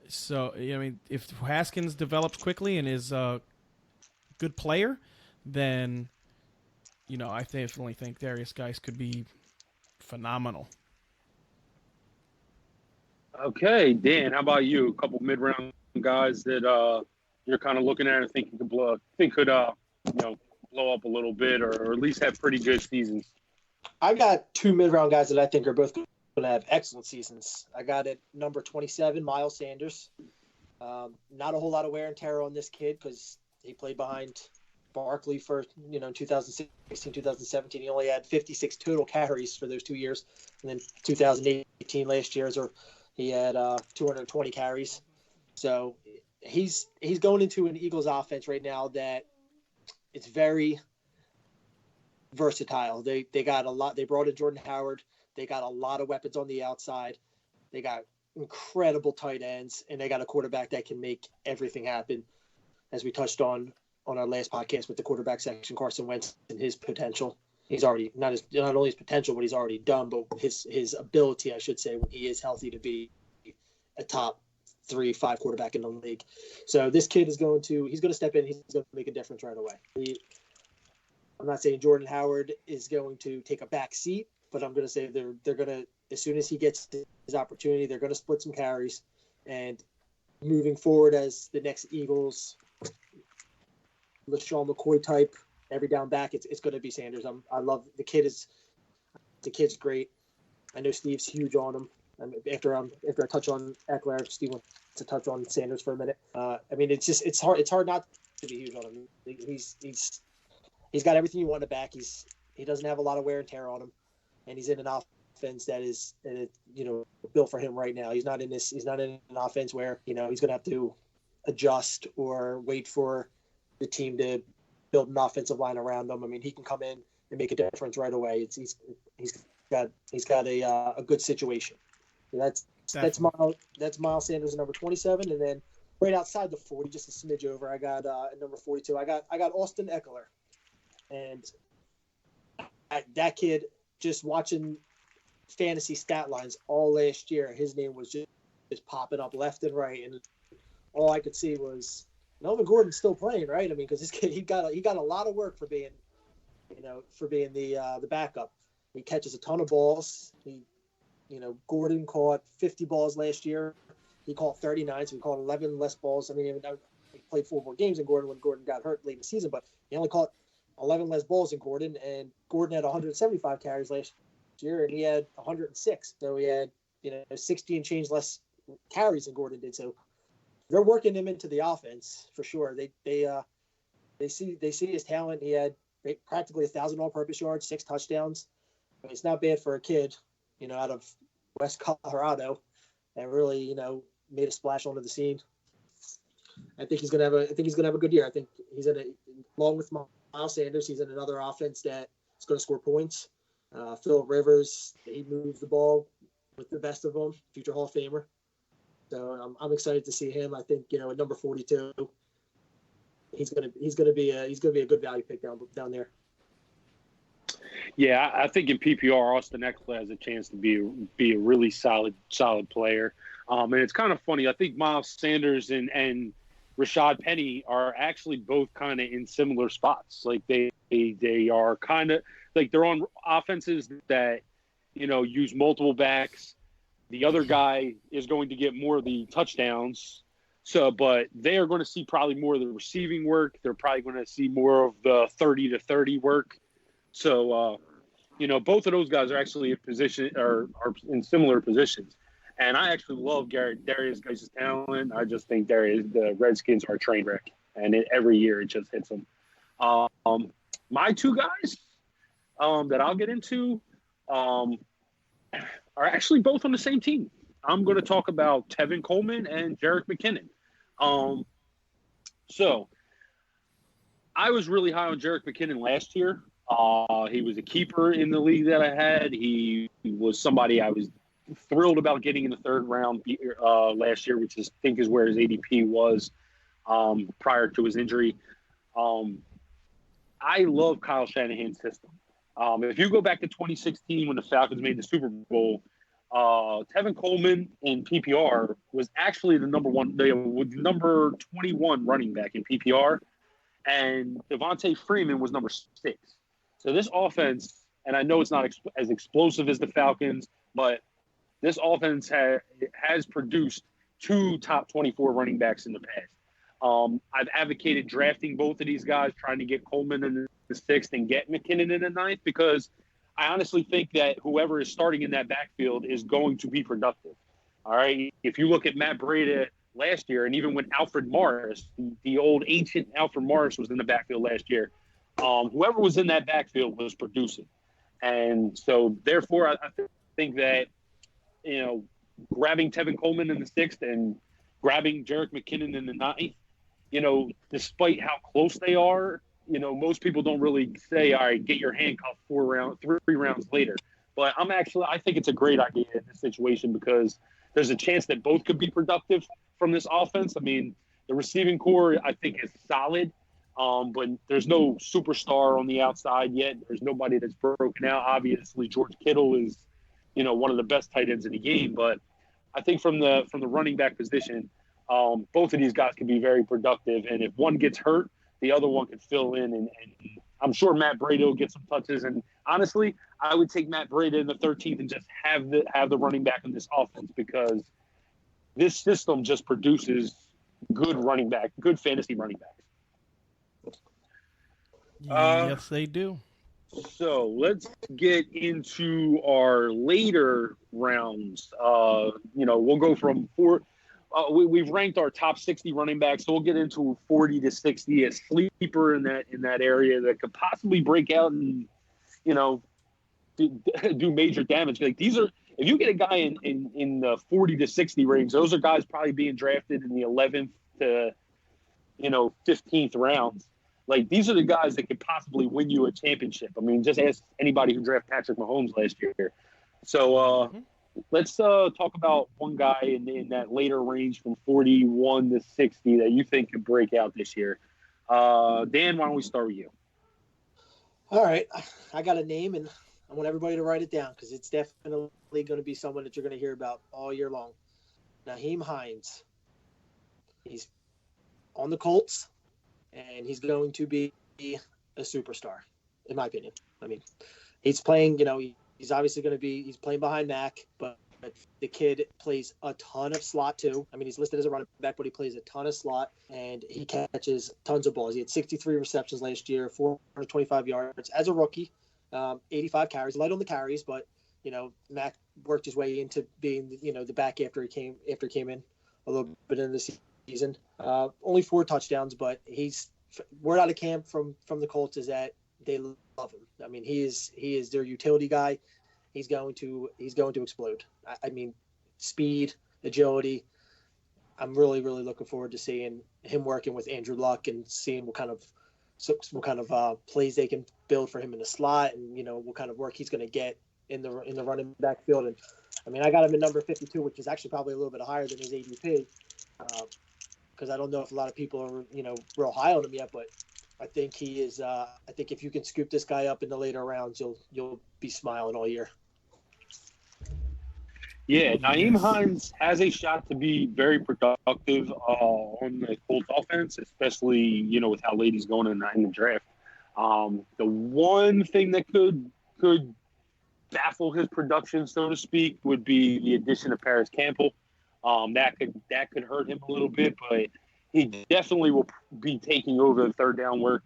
So, if Haskins develops quickly and is a good player, then, I definitely think Darius Geis could be phenomenal. Okay, Dan, how about you? A couple mid-round guys that you're kind of looking at and think could blow up a little bit, or at least have pretty good seasons. I got 2 mid-round guys that I think are both going to have excellent seasons. I got at number 27, Miles Sanders. Not a whole lot of wear and tear on this kid because he played behind Barkley for 2016, 2017. He only had 56 total carries for those 2 years, and then 2018 last year, he had 220 carries. So he's going into an Eagles offense right now that it's very versatile. They got a lot. They brought in Jordan Howard. They got a lot of weapons on the outside. They got incredible tight ends, and they got a quarterback that can make everything happen, as we touched on our last podcast with the quarterback section, Carson Wentz and his potential. He's already not only his potential, but he's already done, but his ability, I should say, when he is healthy, to be a top 3-5 quarterback in the league. So this kid is going to step in. He's going to make a difference right away. I'm not saying Jordan Howard is going to take a back seat, but I'm going to say they're going to, as soon as he gets his opportunity, they're going to split some carries. And moving forward as the next Eagles, LaShawn McCoy type, every down back, it's going to be Sanders. I love the kid. The kid's great. I know Steve's huge on him. After I touch on Eckler, Steve wants to touch on Sanders for a minute. It's hard not to be huge on him. He's got everything you want in the back. He doesn't have a lot of wear and tear on him, and he's in an offense that is built for him right now. He's not in an offense where he's going to have to adjust or wait for the team to build an offensive line around him. I mean, he can come in and make a difference right away. He's got a good situation. That's Miles Sanders at number 27, and then right outside the 40, just a smidge over, I got at number 42. I got Austin Eckler, and that kid, just watching fantasy stat lines all last year, his name was just popping up left and right, and all I could see was Melvin Gordon's still playing, right? I mean, because this kid he got a lot of work for being the backup. He catches a ton of balls. Gordon caught 50 balls last year. He caught 39, so he caught 11 less balls. I mean, he played 4 more games in Gordon when Gordon got hurt late in the season, but he only caught 11 less balls in Gordon, and Gordon had 175 carries last year, and he had 106. So he had 60 and change less carries than Gordon did. So they're working him into the offense for sure. They see his talent. He had practically 1,000 all-purpose yards, 6 touchdowns. I mean, it's not bad for a kid, out of West Colorado, and really, made a splash onto the scene. I think he's gonna have a good year. I think he's along with Miles Sanders, he's in another offense that is going to score points. Phillip Rivers, he moves the ball with the best of them, future Hall of Famer. So I'm excited to see him. I think at number 42, he's gonna be a good value pick down there. Yeah, I think in PPR, Austin Eckler has a chance to be a really solid player. And it's kind of funny. I think Miles Sanders and Rashad Penny are actually both kind of in similar spots. Like they are kind of like they're on offenses that, use multiple backs. The other guy is going to get more of the touchdowns. So, but they are going to see probably more of the receiving work. They're probably going to see more of the 30 to 30 work. So, both of those guys are actually in position or are in similar positions. And I actually love Darius Geis' talent. I just think the Redskins are a train wreck, and every year it just hits them. My two guys that I'll get into are actually both on the same team. I'm going to talk about Tevin Coleman and Jerick McKinnon. So I was really high on Jerick McKinnon last year. He was a keeper in the league that I had. He was somebody I was thrilled about getting in the third round last year, which I think is where his ADP was prior to his injury. I love Kyle Shanahan's system. If you go back to 2016 when the Falcons made the Super Bowl, Tevin Coleman in PPR was actually the number 21 running back in PPR, and Devontae Freeman was number 6. So this offense, and I know it's not as explosive as the Falcons, but this offense has produced 2 top 24 running backs in the past. I've advocated drafting both of these guys, trying to get Coleman in the 6th and get McKinnon in the 9th, because I honestly think that whoever is starting in that backfield is going to be productive. All right. If you look at Matt Breida last year, and even when Alfred Morris, the old ancient Alfred Morris, was in the backfield last year, whoever was in that backfield was producing. And so, therefore, I think that, grabbing Tevin Coleman in the 6th and grabbing Jerick McKinnon in the 9th, despite how close they are, most people don't really say, all right, get your handcuff 3 rounds later. But I think it's a great idea in this situation, because there's a chance that both could be productive from this offense. I mean, the receiving core, I think, is solid, but there's no superstar on the outside yet. There's nobody that's broken out. Obviously, George Kittle is, one of the best tight ends in the game. But I think from the running back position, both of these guys can be very productive. And if one gets hurt, the other one can fill in. And I'm sure Matt Breida will get some touches. And honestly, I would take Matt Breida in the 13th and just have the running back in this offense, because this system just produces good fantasy running backs. Yes, they do. So let's get into our later rounds. We'll go from 4. We've ranked our top 60 running backs, so we'll get into 40 to 60, a sleeper in that area that could possibly break out and, do major damage. Like, these are, if you get a guy in the 40 to 60 range, those are guys probably being drafted in the 11th to 15th rounds. Like, these are the guys that could possibly win you a championship. I mean, just ask anybody who drafted Patrick Mahomes last year. So let's talk about one guy in that later range from 41 to 60 that you think could break out this year. Dan, why don't we start with you? All right. I got a name, and I want everybody to write it down, because it's definitely going to be someone that you're going to hear about all year long. Nyheim Hines. He's on the Colts, and he's going to be a superstar, in my opinion. I mean, he's playing, he's obviously going to be – he's playing behind Mac, but the kid plays a ton of slot too. I mean, he's listed as a running back, but he plays a ton of slot, and he catches tons of balls. He had 63 receptions last year, 425 yards as a rookie, 85 carries. Light on the carries, but, Mac worked his way into being, the back after he came in a little bit in the season. Only 4 touchdowns, but word out of camp from the Colts is that they love him. I mean, he is their utility guy. He's going to explode. I mean, speed, agility. I'm really, really looking forward to seeing him working with Andrew Luck and seeing what kind of plays they can build for him in the slot, and what kind of work he's going to get in the running back field. And I mean, I got him at number 52, which is actually probably a little bit higher than his ADP, because I don't know if a lot of people are real high on him yet, but I think he is. I think if you can scoop this guy up in the later rounds, you'll be smiling all year. Yeah, Nyheim Hines has a shot to be very productive on the Colts offense, especially with how late he's going in the draft. The one thing that could baffle his production, so to speak, would be the addition of Paris Campbell. That could hurt him a little bit, but he definitely will be taking over the third down work.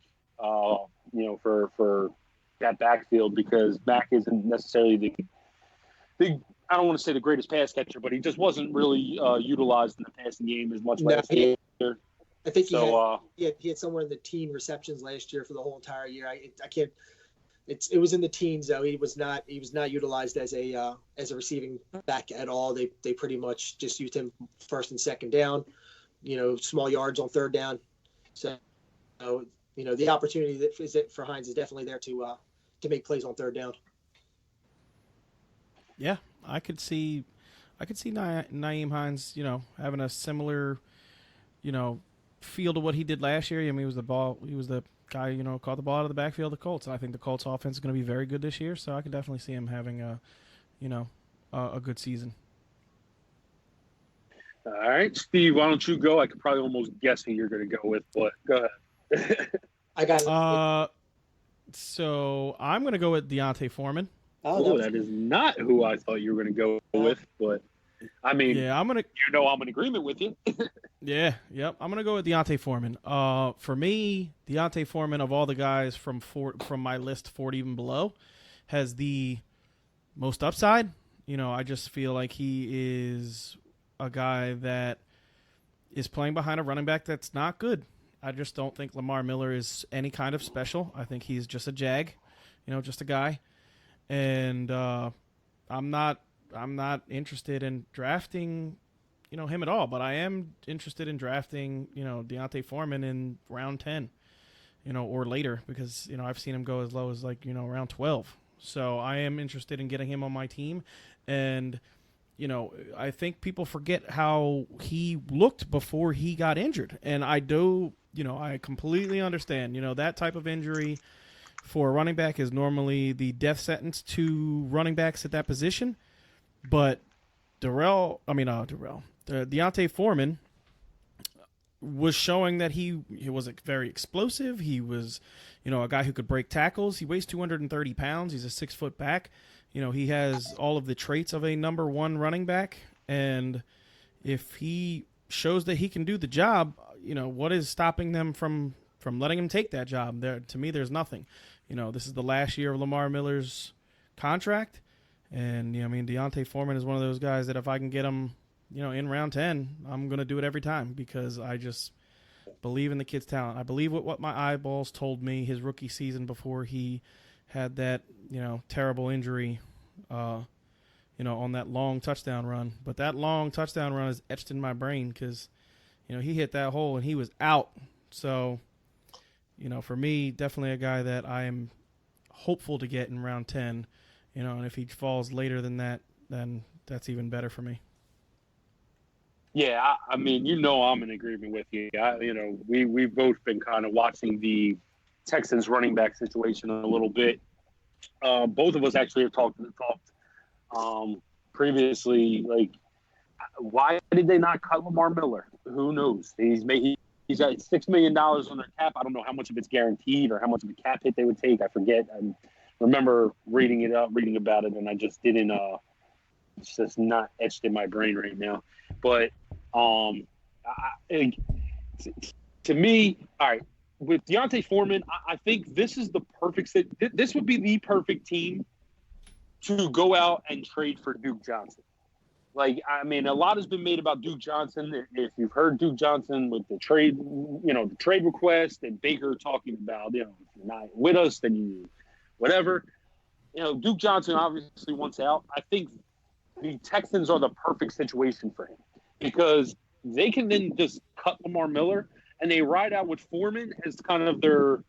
For that backfield, because Mack isn't necessarily the I don't want to say the greatest pass catcher, but he just wasn't really utilized in the passing game as much last year. I think he had somewhere in the teen receptions last year for the whole entire year. I can't. It was in the teens though. He was not utilized as a receiving back at all. They pretty much just used him first and second down, small yards on third down. So the opportunity for Hines is definitely there to make plays on third down. Yeah, I could see Nyheim Hines, having a similar, feel to what he did last year. I mean, he was the guy, caught the ball out of the backfield of the Colts. And I think the Colts offense is going to be very good this year, so I can definitely see him having a good season. All right, Steve, why don't you go? I could probably almost guess who you're going to go with, but go ahead. I got so I'm going to go with D'Onta Foreman. Oh, that is not who I thought you were going to go with, but I mean, yeah, I'm in agreement with you. Yeah, yep. I'm going to go with D'Onta Foreman. For me, D'Onta Foreman, of all the guys from my list, 40 even below, has the most upside. I just feel like he is a guy that is playing behind a running back that's not good. I just don't think Lamar Miller is any kind of special. I think he's just a jag, just a guy. And I'm not interested in drafting, him at all. But I am interested in drafting, D'Onta Foreman in round 10, or later, because I've seen him go as low as round 12. So I am interested in getting him on my team, and I think people forget how he looked before he got injured, and I do, I completely understand, that type of injury for a running back is normally the death sentence to running backs at that position. But D'Onta Foreman was showing that he was very explosive. He was, a guy who could break tackles. He weighs 230 pounds. He's a 6-foot back. He has all of the traits of a number one running back. And if he shows that he can do the job, what is stopping them from letting him take that job? To me, there's nothing. This is the last year of Lamar Miller's contract. And, D'Onta Foreman is one of those guys that if I can get him, in round 10, I'm going to do it every time, because I just believe in the kid's talent. I believe what my eyeballs told me his rookie season before he had that, terrible injury, on that long touchdown run. But that long touchdown run is etched in my brain because, he hit that hole and he was out. So, for me, definitely a guy that I am hopeful to get in round 10, and if he falls later than that, then that's even better for me. Yeah, I'm in agreement with you. We've both been kind of watching the Texans running back situation a little bit. Both of us actually have talked previously, like, why did they not cut Lamar Miller? Who knows? He's got $6 million on their cap. I don't know how much of it's guaranteed or how much of a cap hit they would take. I forget. I remember reading about it, and I just didn't. It's just not etched in my brain right now. But to me, all right, with D'Onta Foreman, I think this is the perfect. This would be the perfect team to go out and trade for Duke Johnson. Like, a lot has been made about Duke Johnson. If you've heard Duke Johnson with the trade, the trade request, and Baker talking about, if you're not with us, then you, whatever. Duke Johnson obviously wants out. I think the Texans are the perfect situation for him, because they can then just cut Lamar Miller and they ride out with Foreman as kind of their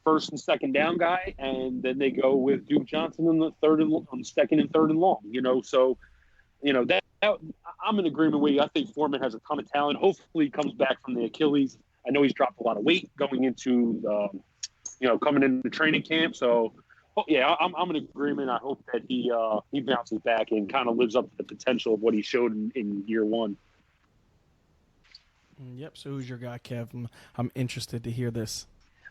first and second down guy, and then they go with Duke Johnson on the second and third and long. So that I'm in agreement with you. I think Foreman has a ton of talent. Hopefully, he comes back from the Achilles. I know he's dropped a lot of weight going into coming into training camp. So yeah, I'm in agreement. I hope that he bounces back and kind of lives up to the potential of what he showed in year one. Yep. So who's your guy, Kev? I'm interested to hear this.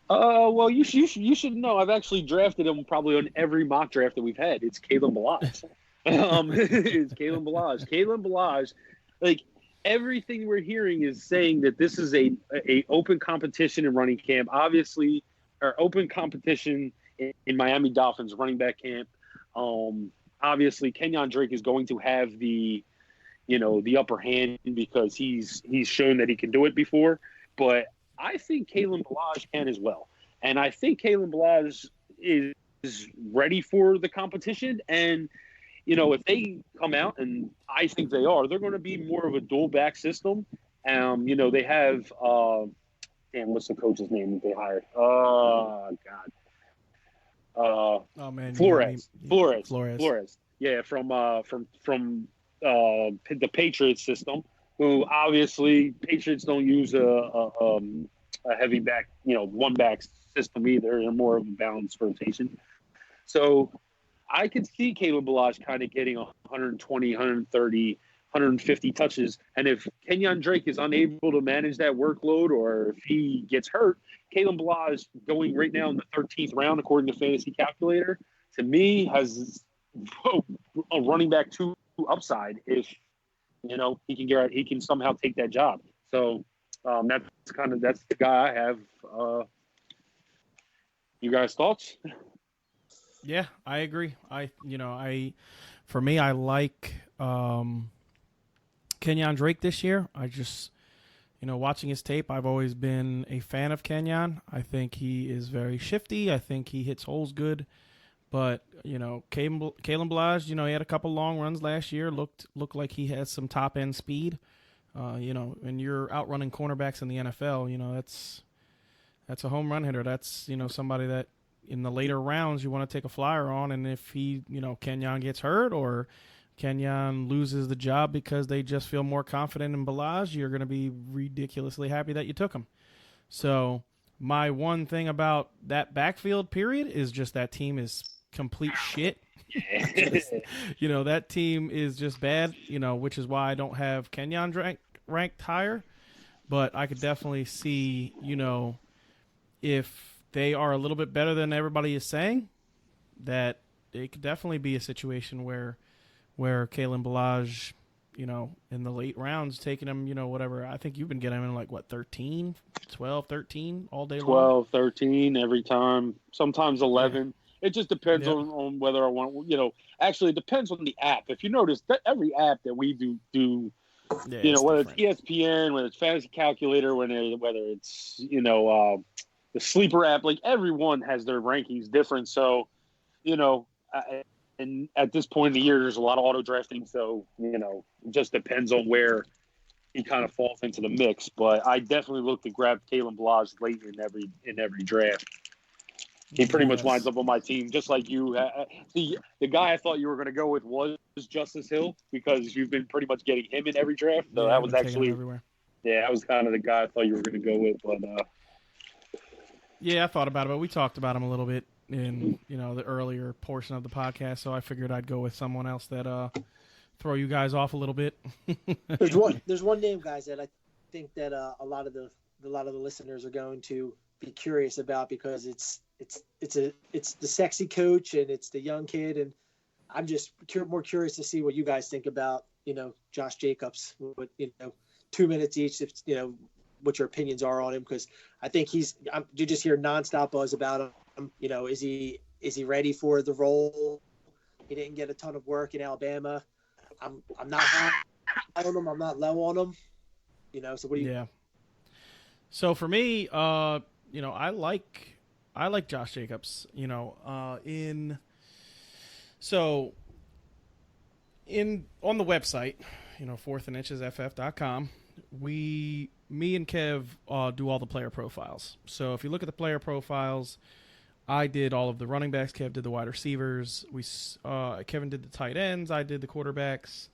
Well, you should know. I've actually drafted him probably on every mock draft that we've had. It's Kalen Ballage. It's Kalen Ballage. Kalen Ballage, like everything we're hearing is saying that this is a open competition in running camp. Obviously, or open competition in Miami Dolphins running back camp. Obviously, Kenyon Drake is going to have the upper hand because he's shown that he can do it before. But I think Kalen Ballage can as well. And I think Kalen Ballage is ready for the competition. And, if they come out, and I think they are, they're going to be more of a dual back system. They have, what's the coach's name that they hired? Oh, God. Oh man, Flores. Yeah, from the Patriots system, who obviously Patriots don't use a heavy back, one back system either. They're more of a balanced rotation. So I could see Caleb Ballage kind of getting 120, 130, 150 touches. And if Kenyon Drake is unable to manage that workload, or if he gets hurt, Caleb Ballage going right now in the 13th round, according to Fantasy Calculator, to me has a running back 2 upside if he can somehow take that job. So that's the guy I have. You guys thoughts? Yeah, I agree. For me, I like Kenyon Drake this year. I just, watching his tape, I've always been a fan of Kenyon. I think he is very shifty. I think he hits holes good. But, Kalen Ballage, he had a couple long runs last year. Looked like he has some top-end speed. And you're outrunning cornerbacks in the NFL, that's a home run hitter. That's, somebody that in the later rounds you want to take a flyer on. And if Kenyon gets hurt or Kenyon loses the job because they just feel more confident in Ballage, you're going to be ridiculously happy that you took him. So my one thing about that backfield period is just that team is complete shit. That team is just bad, which is why I don't have Kenyon ranked higher. But I could definitely see, if they are a little bit better than everybody is saying, that it could definitely be a situation where Kalen Ballage, in the late rounds, taking him, whatever. I think you've been getting him in 13, 12, 13 all day long. 12, 13 every time, sometimes 11. Yeah. It just depends on whether I want, actually it depends on the app. If you notice that every app that we do whether it's ESPN, whether it's Fantasy Calculator, whether it's, the sleeper app, everyone has their rankings different. So, and at this point in the year, there's a lot of auto drafting. So, it just depends on where he kind of falls into the mix. But I definitely look to grab Kalen Ballage late in every draft. He pretty much winds up on my team, just like you. The guy I thought you were going to go with was Justice Hill, because you've been pretty much getting him in every draft. So that was actually, that was kind of the guy I thought you were going to go with. But yeah, I thought about it, but we talked about him a little bit in the earlier portion of the podcast. So I figured I'd go with someone else that throw you guys off a little bit. There's one name, guys, that I think that a lot of the listeners are going to be curious about, because it's the sexy coach and it's the young kid, and I'm just more curious to see what you guys think about Josh Jacobs. What 2 minutes each, if what your opinions are on him, because I think you just hear nonstop buzz about him. Is he ready for the role? He didn't get a ton of work in Alabama. I'm not high on him. I'm not low on him. So what do you? Yeah. So for me, I like Josh Jacobs. On the website, fourthandinchesff.com, me and Kev do all the player profiles. So if you look at the player profiles, I did all of the running backs. Kev did the wide receivers. Kevin did the tight ends. I did the quarterbacks.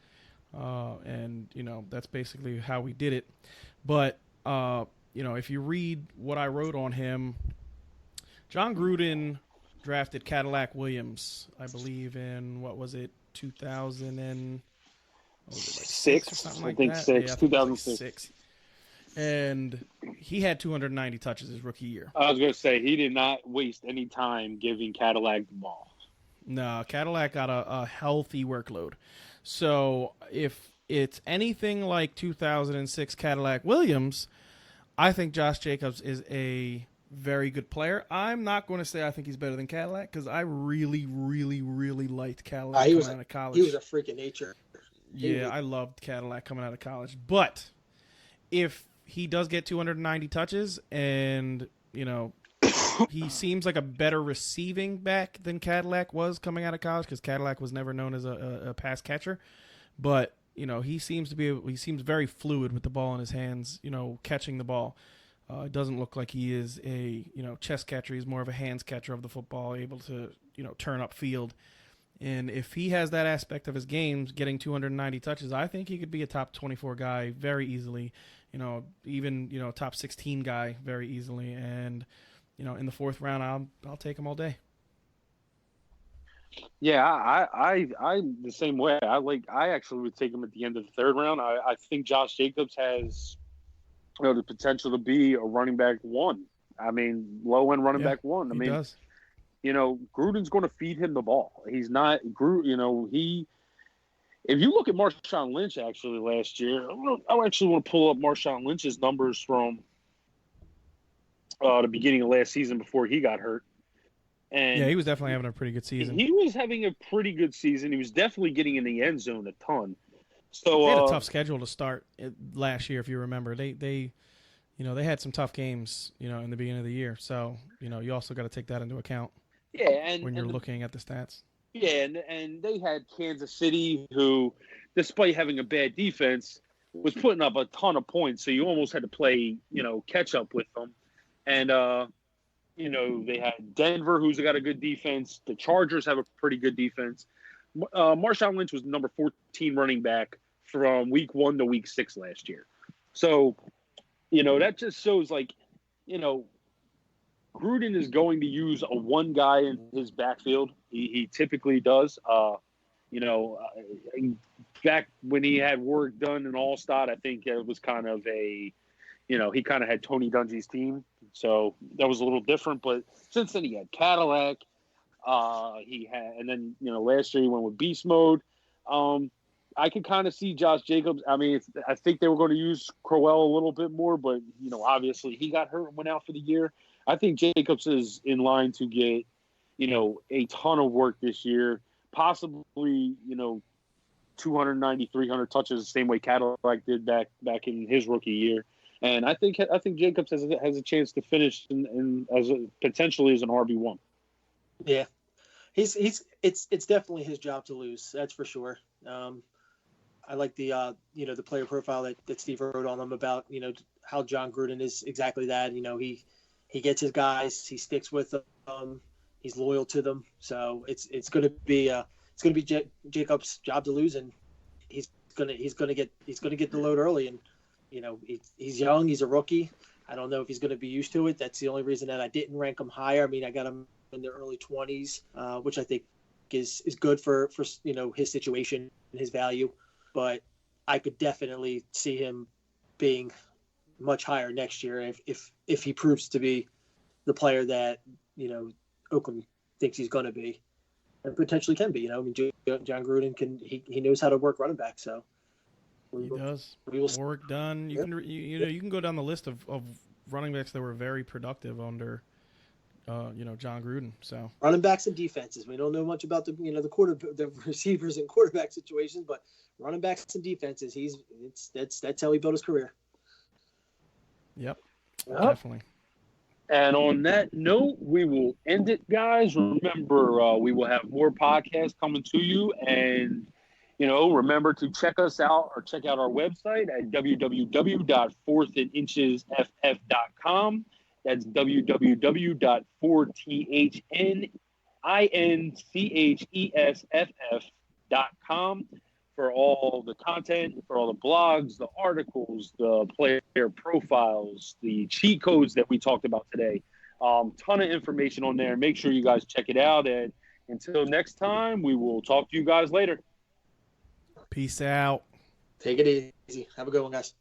And that's basically how we did it. But if you read what I wrote on him, John Gruden drafted Cadillac Williams, I believe, in 2006 or something like that? 2006. and he had 290 touches his rookie year. I was going to say, he did not waste any time giving Cadillac the ball. No, Cadillac got a healthy workload. So if it's anything like 2006 Cadillac Williams, I think Josh Jacobs is a very good player. I'm not going to say I think he's better than Cadillac because I really, really, really liked Cadillac coming out of college. He was a freak of nature. Yeah, I loved Cadillac coming out of college. But if he does get 290 touches and, you know, he seems like a better receiving back than Cadillac was coming out of college because Cadillac was never known as a pass catcher. But, you know, he seems very fluid with the ball in his hands, you know, catching the ball. It doesn't look like he is a, you know, chest catcher. He's more of a hands catcher of the football, able to, you know, turn up field. And if he has that aspect of his game, getting 290 touches, I think he could be a top 24 guy very easily. You know, even, you know, top 16 guy very easily. And, you know, in the fourth round, I'll take him all day. Yeah, I'm the same way. I actually would take him at the end of the third round. I think Josh Jacobs has, you know, the potential to be a running back one. I mean, low end running back one. I mean, does. You know, Gruden's going to feed him the ball. He's not, you know, if you look at Marshawn Lynch actually last year, I actually want to pull up Marshawn Lynch's numbers from the beginning of last season before he got hurt. And yeah, he was definitely having a pretty good season. He was having a pretty good season. He was definitely getting in the end zone a ton. So they had a tough schedule to start last year, if you remember. They you know, they had some tough games, you know, in the beginning of the year. So, you know, you also got to take that into account. Yeah, and when you're looking at the stats. Yeah, and they had Kansas City, who, despite having a bad defense, was putting up a ton of points. So you almost had to play, you know, catch up with them. And you know, they had Denver, who's got a good defense. The Chargers have a pretty good defense. Marshawn Lynch was number 14 running back from week 1 to week 6 last year. So, you know, that just shows, like, you know, Gruden is going to use a one guy in his backfield. He typically does. You know, back when he had work done in Allstott, I think it was kind of a, you know, he kind of had Tony Dungy's team. So that was a little different. But since then he had Cadillac. And then, you know, last year he went with Beast Mode. I could kind of see Josh Jacobs. I mean, I think they were going to use Crowell a little bit more, but, you know, obviously he got hurt and went out for the year. I think Jacobs is in line to get, you know, a ton of work this year, possibly, you know, 290, 300 touches, the same way Cadillac did back in his rookie year. And I think Jacobs has a chance to finish potentially as an RB1. Yeah, it's definitely his job to lose. That's for sure. I like the you know, the player profile that Steve wrote on him about, you know, how John Gruden is exactly that. You know, he gets his guys, he sticks with them, he's loyal to them. So it's going to be Jacobs' job to lose, and he's going to get the load early. And, you know, he's young, he's a rookie. I don't know if he's going to be used to it. That's the only reason that I didn't rank him higher. I mean, I got him in the early 20s, which I think is good for you know, his situation and his value. But I could definitely see him being much higher next year if he proves to be the player that, you know, Oakland thinks he's going to be, and potentially can be. You know, I mean, John Gruden he knows how to work running back. So he does. Work done. You can go down the list of running backs that were very productive under you know, John Gruden. So running backs and defenses. We don't know much about the receivers and quarterback situations, but running backs and defenses, that's how he built his career. Yep. Definitely. And on that note, we will end it, guys. Remember, we will have more podcasts coming to you, and, you know, remember to check us out or check out our website at www.fourthandinchesff.com. That's www.fourthandinchesff.com for all the content, for all the blogs, the articles, the player profiles, the cheat codes that we talked about today. Ton of information on there. Make sure you guys check it out. And until next time, we will talk to you guys later. Peace out. Take it easy. Have a good one, guys.